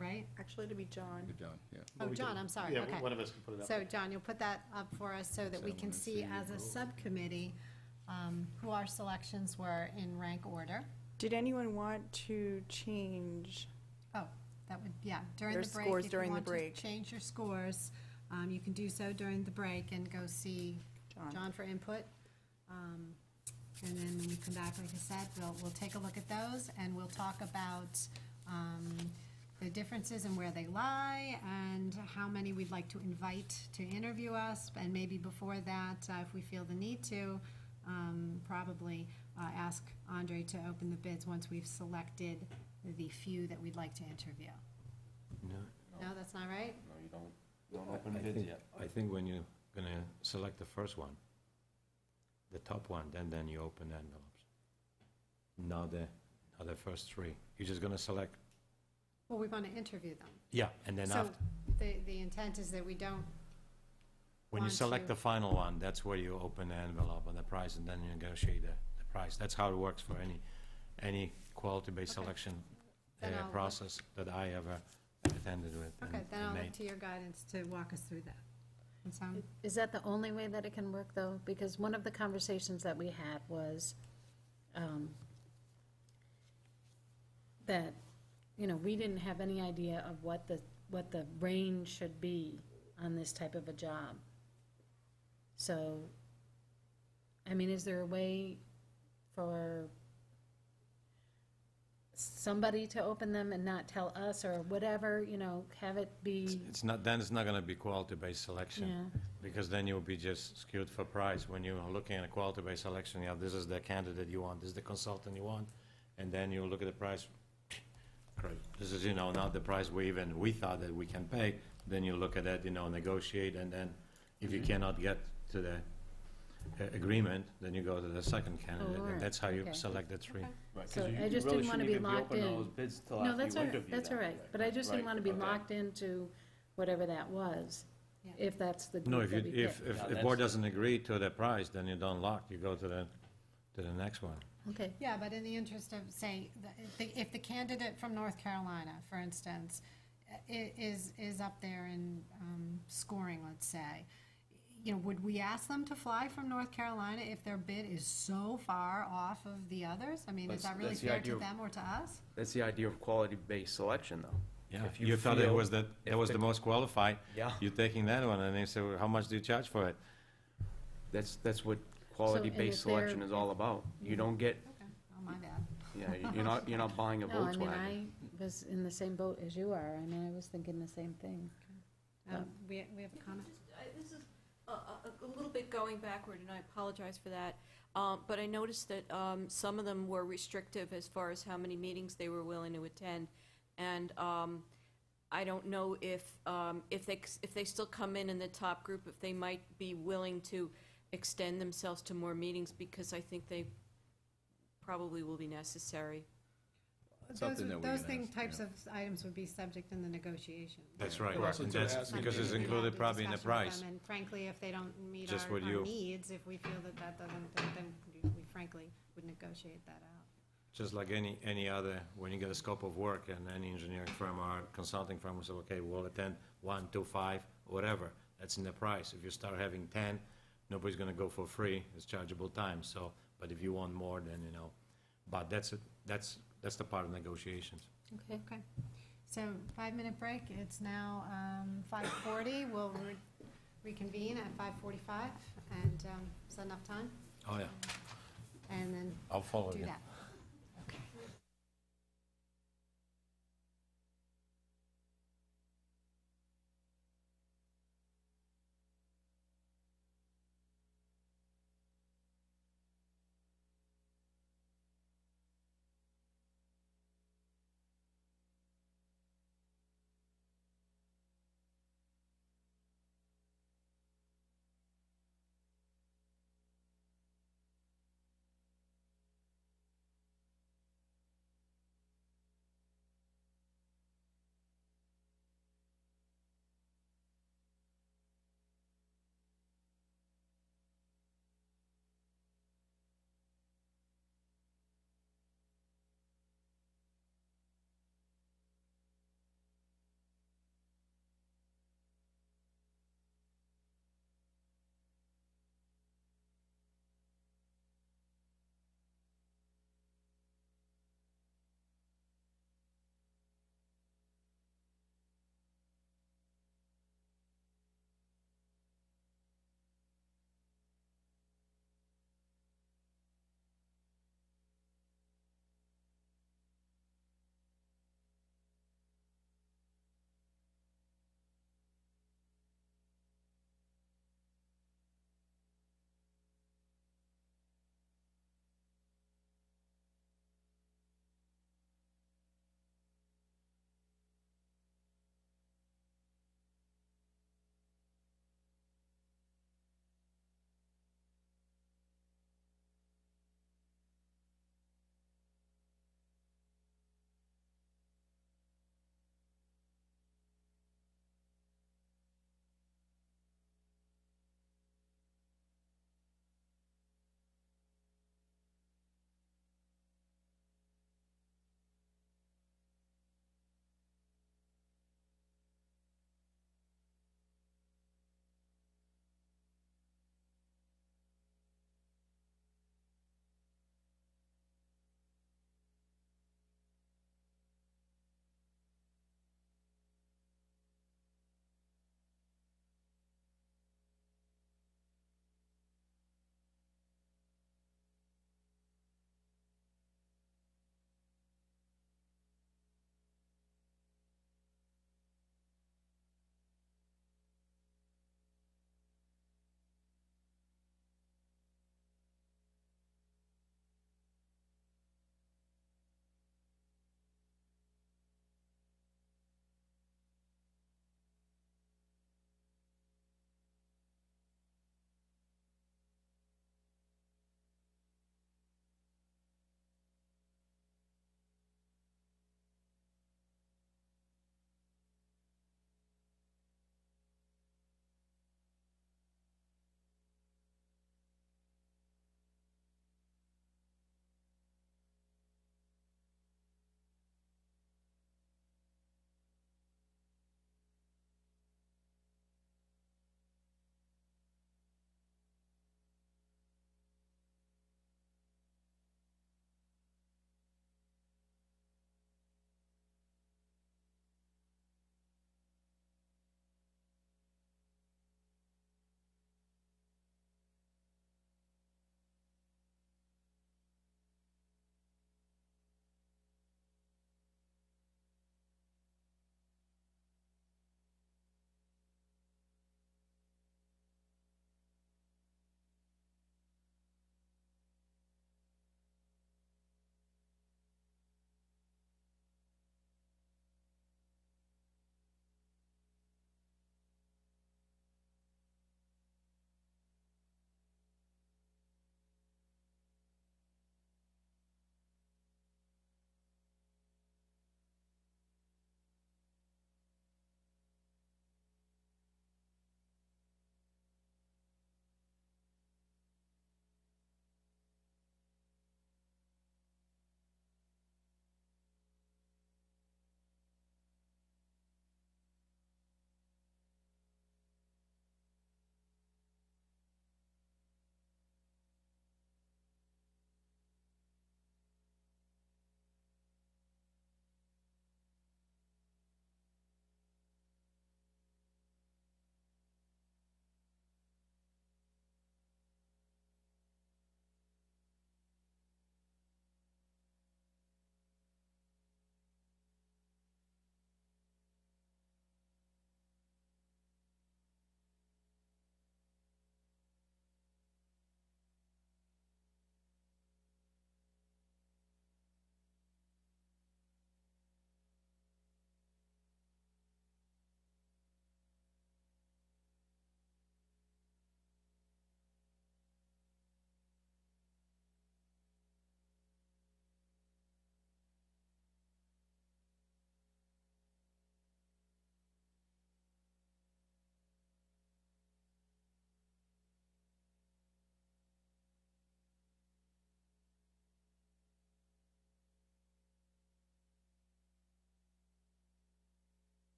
right? Actually, to be John. Good, John, yeah. Oh, John, I'm sorry, Yeah, okay. one of us can put it up. So, John, you'll put that up for us so that we So can let's see see, as a oh. subcommittee who our selections were in rank order. Did anyone want to change? Oh, that would, yeah, during Their the break. scores if you during the want to break. change your scores, you can do so during the break and go see John. John for input. And then when we come back, like I said, we'll take a look at those and we'll talk about the differences and where they lie and how many we'd like to invite to interview us. And maybe before that, if we feel the need to, probably ask Andre to open the bids once we've selected the few that we'd like to interview. No, No, that's not right? No, you don't open bids yet. I think when you're gonna select the first one, the top one, then you open the envelopes. Not the first 3. You're just gonna select, Well, we want to interview them. yeah, and then So after, the intent is that we don't, when you want select to- the final one, that's where you open the envelope on the price, and then you negotiate the price. That's how it works for any quality-based Okay. selection Then I'll- process that I ever attended with. and- okay, then and I'll made. look to your guidance to walk us through that. And sound, Is that the only way that it can work, though? Because one of the conversations that we had was that, you know, we didn't have any idea of what the range should be on this type of a job. So, I mean, is there a way for somebody to open them and not tell us, or whatever, you know, have it be, It's not, then it's not gonna be quality-based selection. yeah, Because then you'll be just skewed for price. When you're looking at a quality-based selection, you have, this is the candidate you want, this is the consultant you want, and then you look at the price, great. This is, you know, not the price we thought that we can pay. Then you look at that, you know, negotiate, and then if you cannot get to the agreement, then you go to the second candidate, alright, and that's how you okay. select the 3. Okay. Right, 'cause So you- I you just really didn't wanna shouldn't be even locked opening in. those bids till No, after that's you all right, interview that's them. all right, but I just didn't Right, wanna be okay. locked into whatever that was, Yeah. if that's the No, group if that we if pick. if Yeah, the board doesn't agree to the price, then you don't lock, you go to the next one. Okay, yeah, but in the interest of, say, if the candidate from North Carolina, for instance, is up there in scoring, let's say, you know, would we ask them to fly from North Carolina if their bid is so far off of the others? I mean, is that really That's the fair idea to of- them or to us? That's the idea of quality-based selection, though. Yeah, If you thought it feel- was that if was the most qualified, Yeah, you're taking that one, and they say, well, how much do you charge for it? that's what quality-based if they're- selection is all about. You don't get, Okay, oh, my bad. yeah, you're not buying a no, I mean, Volkswagen. I was in the same boat as you are, I mean, I was thinking the same thing. We have a comment? This is a little bit going backward, and I apologize for that. But I noticed that some of them were restrictive as far as how many meetings they were willing to attend. And I don't know if they still come in the top group, if they might be willing to extend themselves to more meetings, because I think they probably will be necessary. Something that we Those can ask, types yeah. of items would be subject in the negotiation. That's right, Correct. and So that's ask- because it's We'd have included the probably in the discussion with price. them, And frankly, if they don't meet Just our what you- needs, if we feel that doesn't, then we frankly would negotiate that out. Just like any other, when you get a scope of work and any engineering firm or consulting firm will say, okay, we'll attend 1, 2, 5, whatever. That's in the price. If you start having 10, nobody's gonna go for free, it's chargeable time, so, but if you want more, then, but that's the part of negotiations. Okay. Okay. So 5-minute break. It's now 5:40. We'll reconvene at 5:45. And is that enough time? Oh, yeah, And then I'll follow do you. that. Okay.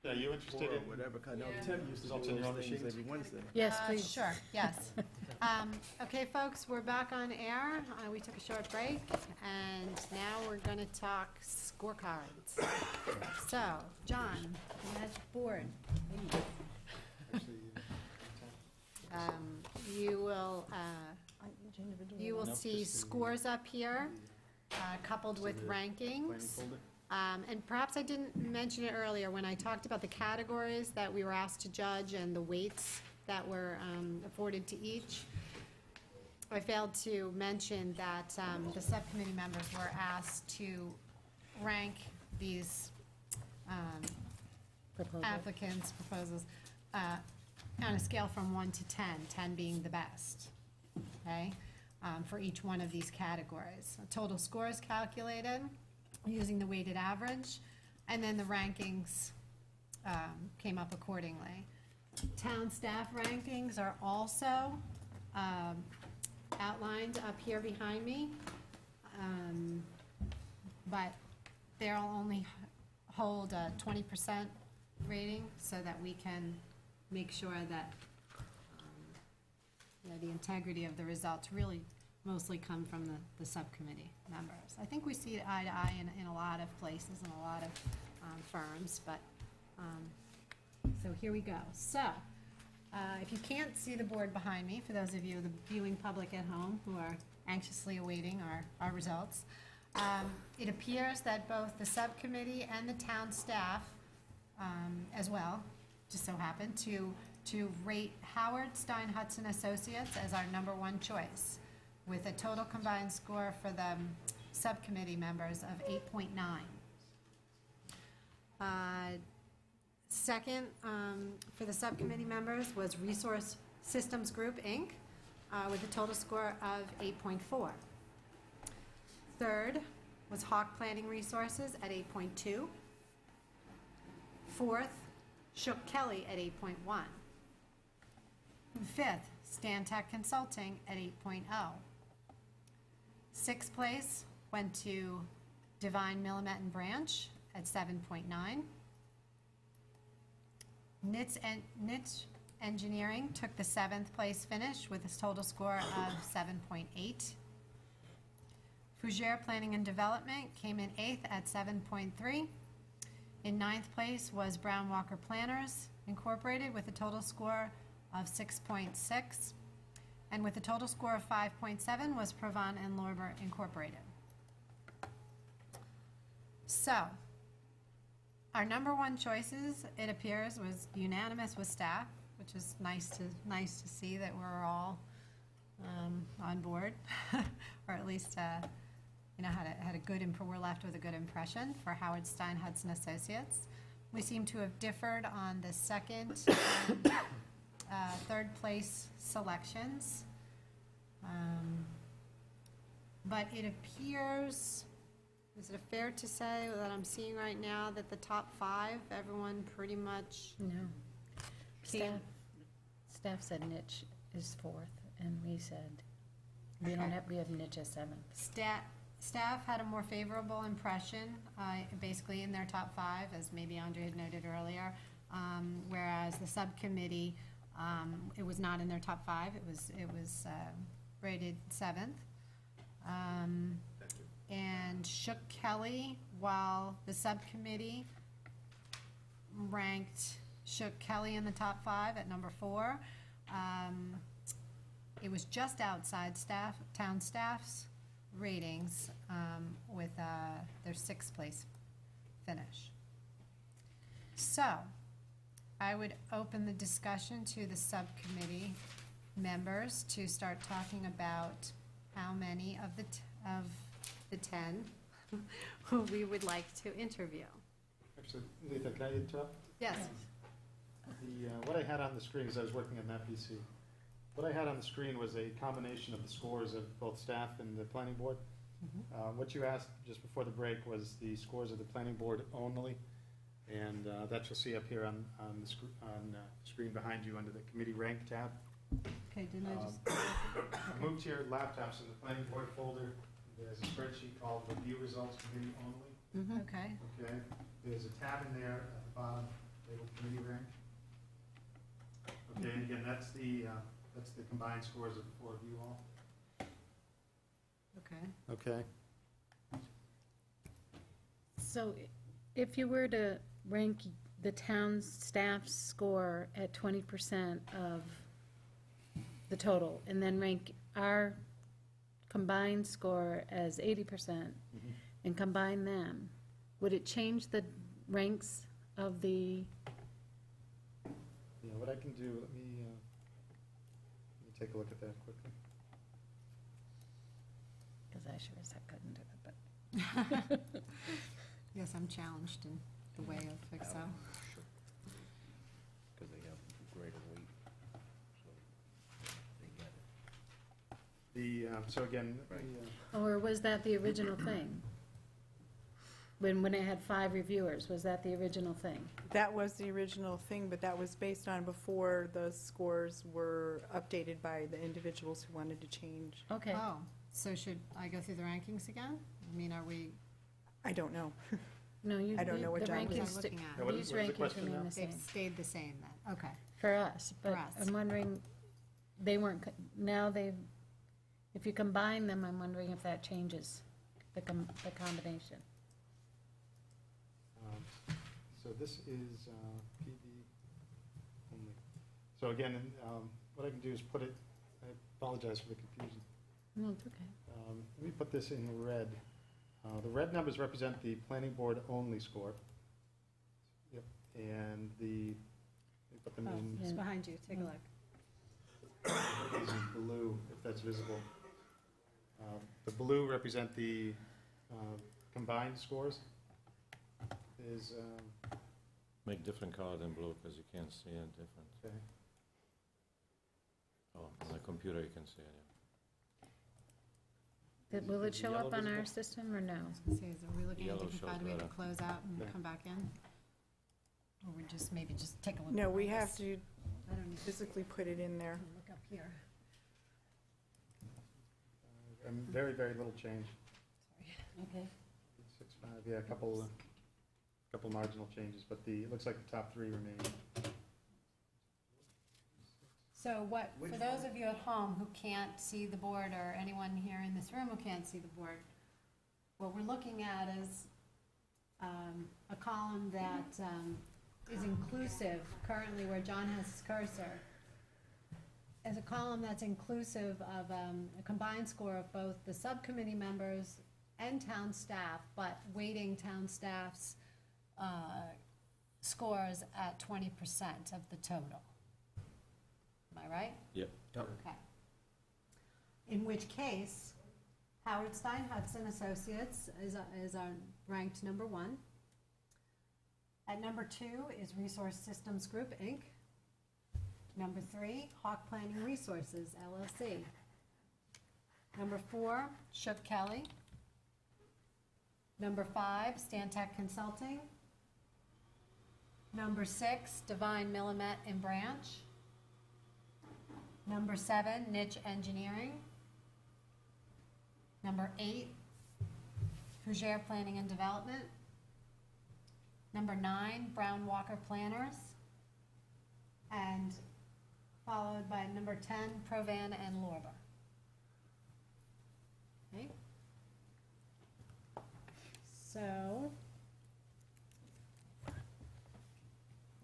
Are you interested Or in? whatever kind of. Yeah. Tim used to do those things every Wednesday. Yes, please. Sure, yes. Okay, folks, we're back on air. We took a short break, and now we're going to talk scorecards. So, John, that's board. You will see scores up here, coupled with rankings. And perhaps I didn't mention it earlier when I talked about the categories that we were asked to judge and the weights that were afforded to each. I failed to mention that the subcommittee members were asked to rank these applicants' proposals on a scale from 1 to 10, 10 being the best, okay, for each one of these categories. A total score is calculated using the weighted average, and then the rankings came up accordingly. Town staff rankings are also outlined up here behind me, but they'll only hold a 20% rating so that we can make sure that the integrity of the results really mostly come from the subcommittee members. I think we see it eye to eye in a lot of places and a lot of firms, but so here we go. So if you can't see the board behind me, for those of you, the viewing public at home who are anxiously awaiting our results, it appears that both the subcommittee and the town staff as well, just so happened, to rate Howard Stein Hudson Associates as our #1 choice, with a total combined score for the subcommittee members of 8.9. Second, for the subcommittee members was Resource Systems Group, Inc., with a total score of 8.4. Third was Hawk Planning Resources at 8.2. Fourth, Shook Kelly at 8.1. Fifth, Stantec Consulting at 8.0. Sixth place went to Divine Millimet and Branch at 7.9. Niche Engineering took the 7th place finish with a total score of 7.8. Fougere Planning and Development came in 8th at 7.3. In 9th place was Brown Walker Planners Incorporated with a total score of 6.6. And with a total score of 5.7 was Provant and Lorber Incorporated. So, our #1 choices, it appears, was unanimous with staff, which is nice to see that we're all on board, or at least had a good we're left with a good impression for Howard Stein Hudson Associates. We seem to have differed on the second, third place selections, but it appears. Is it fair to say that I'm seeing right now that the top 5, everyone pretty much? No. Came- Staff said niche is 4th, and we said, we have niche as 7th. Staff had a more favorable impression, basically in their top 5, as maybe Andre had noted earlier, whereas the subcommittee, it was not in their top 5, it was rated 7th. And Shook Kelly, while the subcommittee ranked Shook Kelly in the top 5 at #4, it was just outside town staff's ratings with their 6th place finish. So, I would open the discussion to the subcommittee members to start talking about how many of the 10 who we would like to interview. Actually, Letha, can I interrupt? Yes. What I had on the screen, because I was working on that PC, what I had on the screen was a combination of the scores of both staff and the planning board. What you asked just before the break was the scores of the planning board only, and that you'll see up here on the screen behind you under the committee rank tab. Okay, didn't I just? I moved your laptops in the planning board folder. There's a spreadsheet called Review Results Committee Only. Okay. Okay. There's a tab in there at the bottom labeled committee rank. Okay, and again, that's the combined scores of the four of you all. Okay. Okay. So if you were to rank the town's staff score at 20% of the total, and then rank our combined score as 80%, and combine them, would it change the ranks of the, Yeah, what I can do, let me take a look at that quickly. because I sure as heck couldn't do it, but. Yes, I'm challenged in the way of Excel. Because they have greater weight, so they get it. So again, Or was that the original thing? When it had 5 reviewers, was that the original thing? That was the original thing, but that was based on before the scores were updated by the individuals who wanted to change. Okay. Oh, so should I go through the rankings again? I mean, are we, I don't know. No, you. I don't know what the John was rankings looking sta- at? Yeah, what is- These what is the rankings question remain now? the they've same. stayed the same then? Okay. For us, but For us. I'm wondering, they weren't, now they've, if you combine them, I'm wondering if that changes the combination. so this is PB only. So again, what I can do is put it, I apologize for the confusion. No, it's okay. Let me put this in red. The red numbers represent the planning board only score. Yep, and let me put them Oh, in it's behind you, take a look. these in blue, if that's visible. The blue represent the combined scores. Is, Make different color than blue, because you can't see it different. okay. Oh, on the computer you can see it, Will it Is the show yellow up on our visible? system or no? Are we looking at, Yellow if we shows find a way to better. close out and Okay. come back in? Or we just, maybe just take a look? No, at we this? have to I don't need to physically put it in there. look up here. Very, very little change. Okay. 6.5, yeah, a couple marginal changes, but it looks like the top three remain. So what, for those of you at home who can't see the board, or anyone here in this room who can't see the board, what we're looking at is a column that is inclusive, currently where John has his cursor, is a column that's inclusive of a combined score of both the subcommittee members and town staff, but weighting town staff's scores at 20% of the total. Am I right? Yep. Okay. In which case, Howard Stein Hudson Associates is our ranked number 1. At number 2 is Resource Systems Group, Inc. Number 3, Hawk Planning Resources, LLC. Number 4, Shook Kelly. Number 5, Stantec Consulting. Number 6, Divine Millimet and Branch. Number 7, Niche Engineering. Number 8, Fougere Planning and Development. Number 9, Brown Walker Planners. And followed by number 10, Provan and Lorber. Okay. So,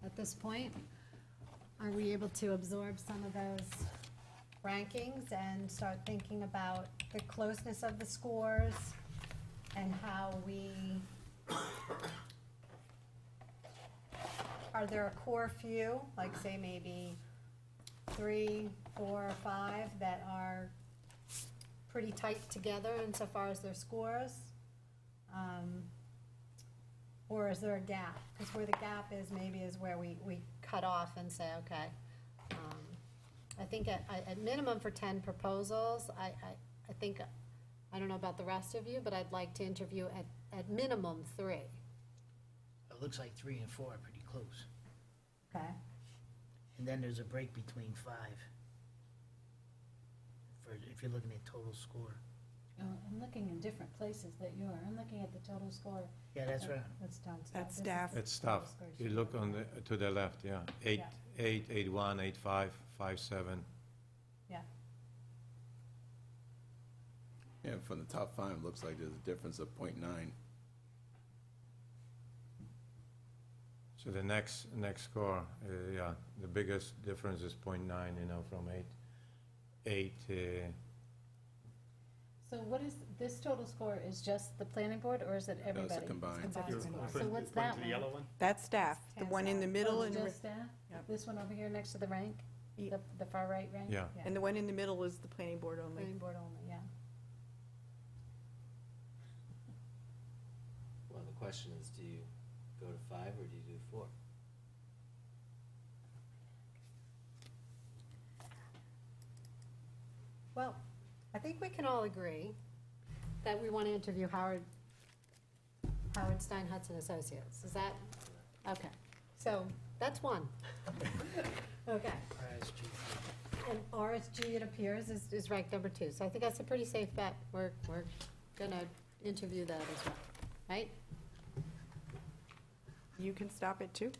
at this point, are we able to absorb some of those rankings and start thinking about the closeness of the scores and how we, are there a core few, like say maybe 3, 4, or 5 that are pretty tight together insofar as their scores? Or is there a gap? Because where the gap is maybe is where we cut off and say, okay. I think at minimum for 10 proposals, I think, I don't know about the rest of you, but I'd like to interview at minimum 3. It looks like 3 and 4 are pretty close. Okay? And then there's a break between 5. If you're looking at total score. I'm looking in different places that you are. I'm looking at the total score. Yeah, that's right. That's down. That's staff. It's tough. You look on the, to the left, yeah. 8, 8, 8, 5, 5, 7. Yeah. Yeah, from the top 5, it looks like there's a difference of .9. So the next score, yeah, the biggest difference is .9, you know, from 8, So what is, this total score is just the planning board, or is it No, everybody? it's a combined. So what's that The one? yellow one? That's staff, the one in the middle Oh, and, just staff? Yep. This one over here next to the rank? Ye- The far right rank? Yeah. and the one in the middle is the planning board only. Planning board only, yeah. Well, the question is, do you go to 5 or do you do 4? Well, I think we can all agree that we want to interview Howard Stein Hudson Associates. Is that, okay, so that's one. Okay, and RSG, it appears, is ranked number 2, so I think that's a pretty safe bet. We're gonna interview that as well, right? You can stop it too.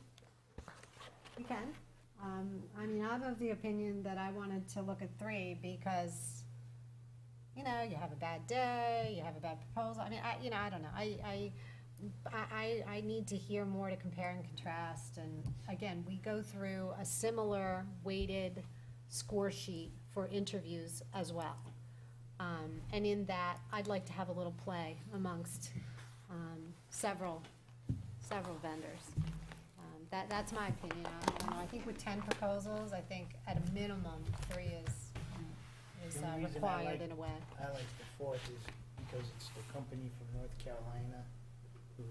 We can. I mean, I'm of the opinion that I wanted to look at 3 because, you know, you have a bad day, you have a bad proposal. I mean, I don't know. I need to hear more to compare and contrast. And again, we go through a similar weighted score sheet for interviews as well. And in that, I'd like to have a little play amongst several vendors. That's my opinion. I think with 10 proposals, I think at a minimum, 3 is The only reason I required like- in a way. I like the 4th is because it's the company from North Carolina who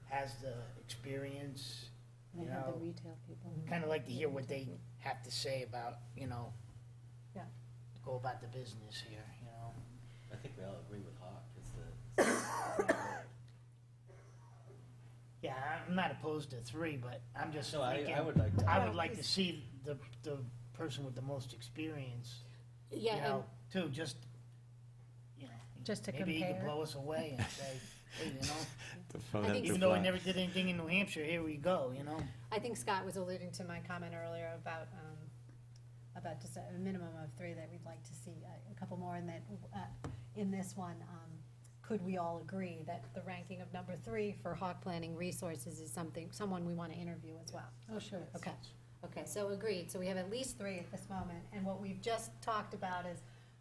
has the experience, And you they have the know. retail people. Kind of like to hear what they have to say about, you know, Yeah. go about the business here, you know. I think we all agree with Hawk. It's the Yeah, I'm not opposed to 3, but I'm just No, I thinking, would like to. I would like to see the person with the most experience, you Yeah, and know, too, just, you know. Just to Maybe he could compare. blow us away and say, hey, you know, To fill I them think to even though I fly. never did anything in New Hampshire, here we go, you know. I think Scott was alluding to my comment earlier about just a minimum of 3 that we'd like to see, a couple more, and that, in this one, could we all agree that the ranking of number 3 for Hawk Planning Resources is someone we want to interview as well? Oh, sure. Okay, so agreed, so we have at least 3 at this moment, and what we've just talked about is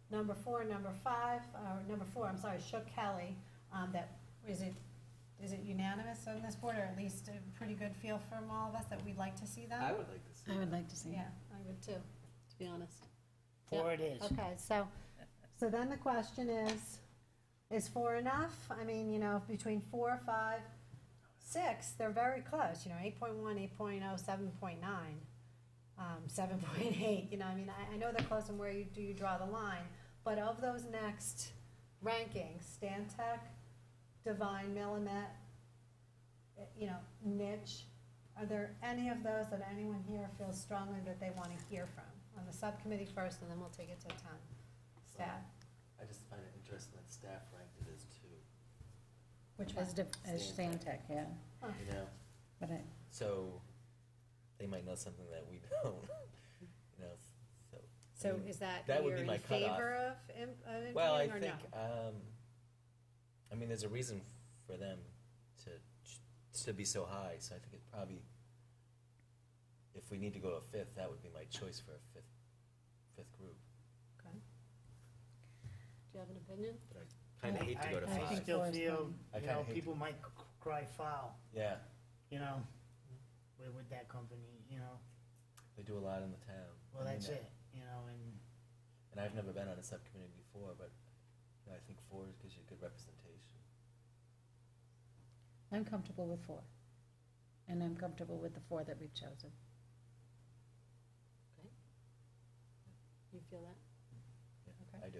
number 4, number 5, number 4, I'm sorry, Shook Kelly, that, is it unanimous on this board, or at least a pretty good feel from all of us that we'd like to see them? I would like to see. I would like to see it. Yeah, I would too, to be honest. 4 it is. Okay, so then the question is 4 enough? I mean, you know, between 4, 5, 6, they're very close, you know, 8.1, 8.0, 7.9, 7.8, you know, I mean, I know they're close, and where do you draw the line? But of those next rankings, Stantec, Divine, Millimet, you know, Niche, are there any of those that anyone here feels strongly that they want to hear from? On the subcommittee first, and then we'll take it to the town staff. I just find it interesting that staff ranked it as 2, Which one? As Stantec, yeah. you know? But I, So they might know something that we don't, you know, so. So I mean, is that that would you're be in my cutoff. favor of Well, I interviewing or think, no? I mean, there's a reason for them to be so high, so I think it probably, if we need to go to a 5th, that would be my choice for a fifth group. Okay. Do you have an opinion? But I kind of hate to go to I 5. think still 4 is feel, fine. I you kinda know, hate people might cry foul, Yeah, you know, with that company, you know. they do a lot in the town. Well, I mean, that's it, you know, And I've never been on a subcommittee before, but you know, I think 4 gives you good representation. I'm comfortable with 4. And I'm comfortable with the 4 that we've chosen. You feel that? Yeah, Okay. I do.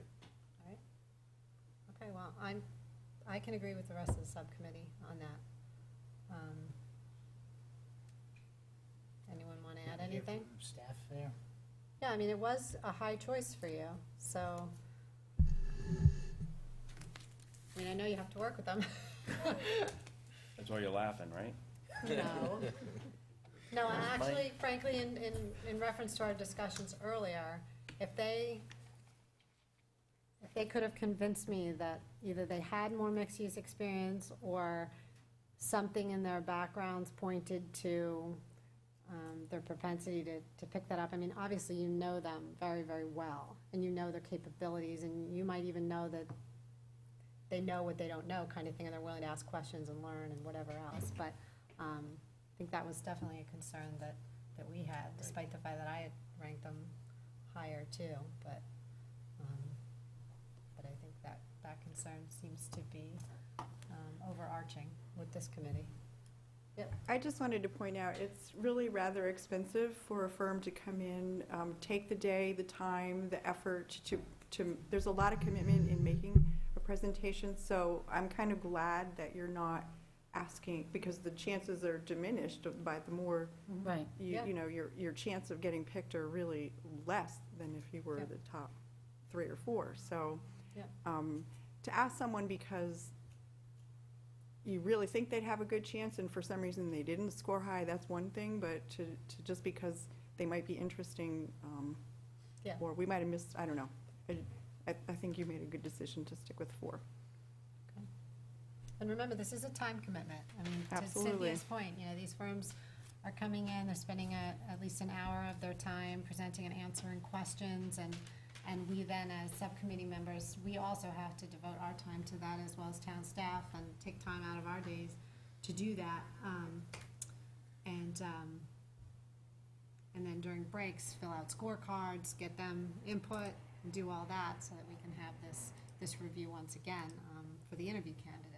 All right. Okay, well, I can agree with the rest of the subcommittee on that. Anyone want to add hear anything? from staff there. Yeah, I mean, it was a high choice for you, so know you have to work with them. That's why you're laughing, right? No. No, and actually, frankly, in reference to our discussions earlier, if they could have convinced me that either they had more mixed-use experience or something in their backgrounds pointed to their propensity to pick that up. I mean, obviously, you know them very, very well, and you know their capabilities, and you might even know that they know what they don't know kind of thing, and they're willing to ask questions and learn and whatever else. But I think that was definitely a concern that we had, despite the fact that I had ranked them higher too. But I think that concern seems to be overarching with this committee. Yep. I just wanted to point out, it's really rather expensive for a firm to come in, take the day, the time, the effort to there's a lot of commitment in making a presentation, so I'm kind of glad that you're not asking, because the chances are diminished by the more, Right. you know, your chance of getting picked are really less than if you were Yep. the top 3 or 4. So Yep. to ask someone because you really think they'd have a good chance and for some reason they didn't score high, that's one thing, but to just because they might be interesting, Yeah. or we might have missed, I don't know. I think you made a good decision to stick with 4. And remember, this is a time commitment. I mean, to Absolutely. Cynthia's point, you know, these firms are coming in, they're spending at least an hour of their time presenting and answering questions, and we then, as subcommittee members, we also have to devote our time to that, as well as town staff, and take time out of our days to do that. And then during breaks, fill out scorecards, get them input, and do all that, so that we can have this review once again for the interview candidates.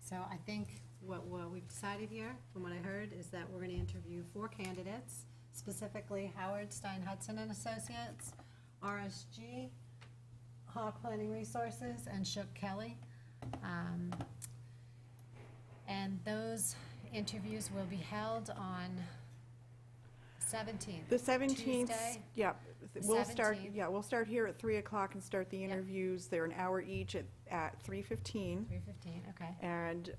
So I think what we've decided here, from what I heard, is that we're going to interview 4 candidates, specifically Howard Stein Hudson and Associates, RSG, Hawk Planning Resources, and Shook Kelly. And those interviews will be held on 17th. The 17th, Tuesday, yeah, the we'll start, 17th. yeah, we'll start here at 3 o'clock and start the Yep. interviews. They're an hour each at 3:15. 3:15, okay. And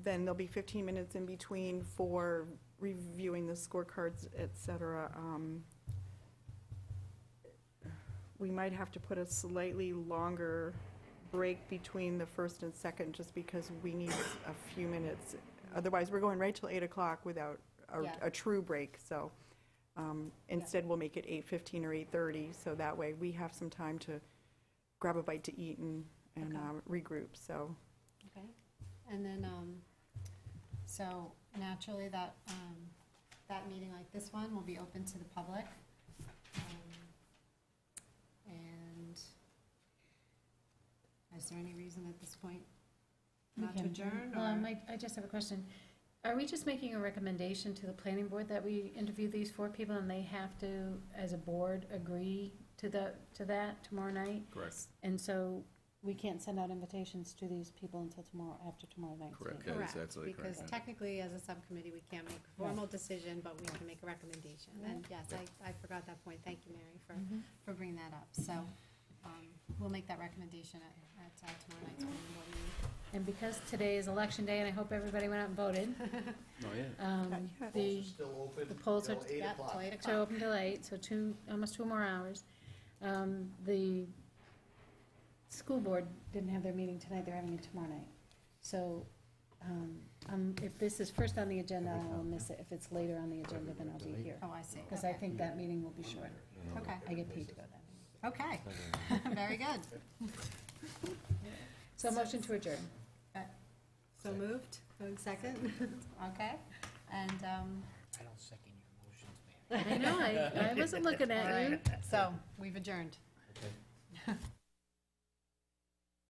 then there'll be 15 minutes in between for reviewing the scorecards, et cetera. We might have to put a slightly longer break between the first and second, just because we need a few minutes. Otherwise, we're going right till 8 o'clock without Yeah. a true break, so. Instead, we'll make it 8:15 or 8:30, so that way we have some time to grab a bite to eat and Okay. regroup, so. Okay, and then, so naturally, that meeting like this one will be open to the public. And is there any reason at this point not to adjourn, or? I just have a question. Are we just making a recommendation to the planning board that we interview these 4 people, and they have to, as a board, agree to that tomorrow night? Correct. And so we can't send out invitations to these people until after tomorrow night? Correct. That is absolutely correct. Because technically, as a subcommittee, we can't make a formal decision, but we can make a recommendation. And yes, I forgot that point. Thank you, Mary, for bringing that up. So we'll make that recommendation at tomorrow night's planning board meeting. And because today is election day, and I hope everybody went out and voted, Oh, yeah. the Still open the polls are till 8 Yep, o'clock. till 8 so o'clock. open till 8, so almost 2 more hours. The school board didn't have their meeting tonight, they're having it tomorrow night. So if this is first on the agenda, I will miss it. If it's later on the agenda, then I'll be here. Oh, I see. Because I Okay. think that meeting will be short. Okay, I get paid to go that meeting. okay. Very good. So motion to adjourn. So moved, second, okay, and, I don't second your motions, Mary. I know, I wasn't looking all at you. right, so, we've adjourned. Okay.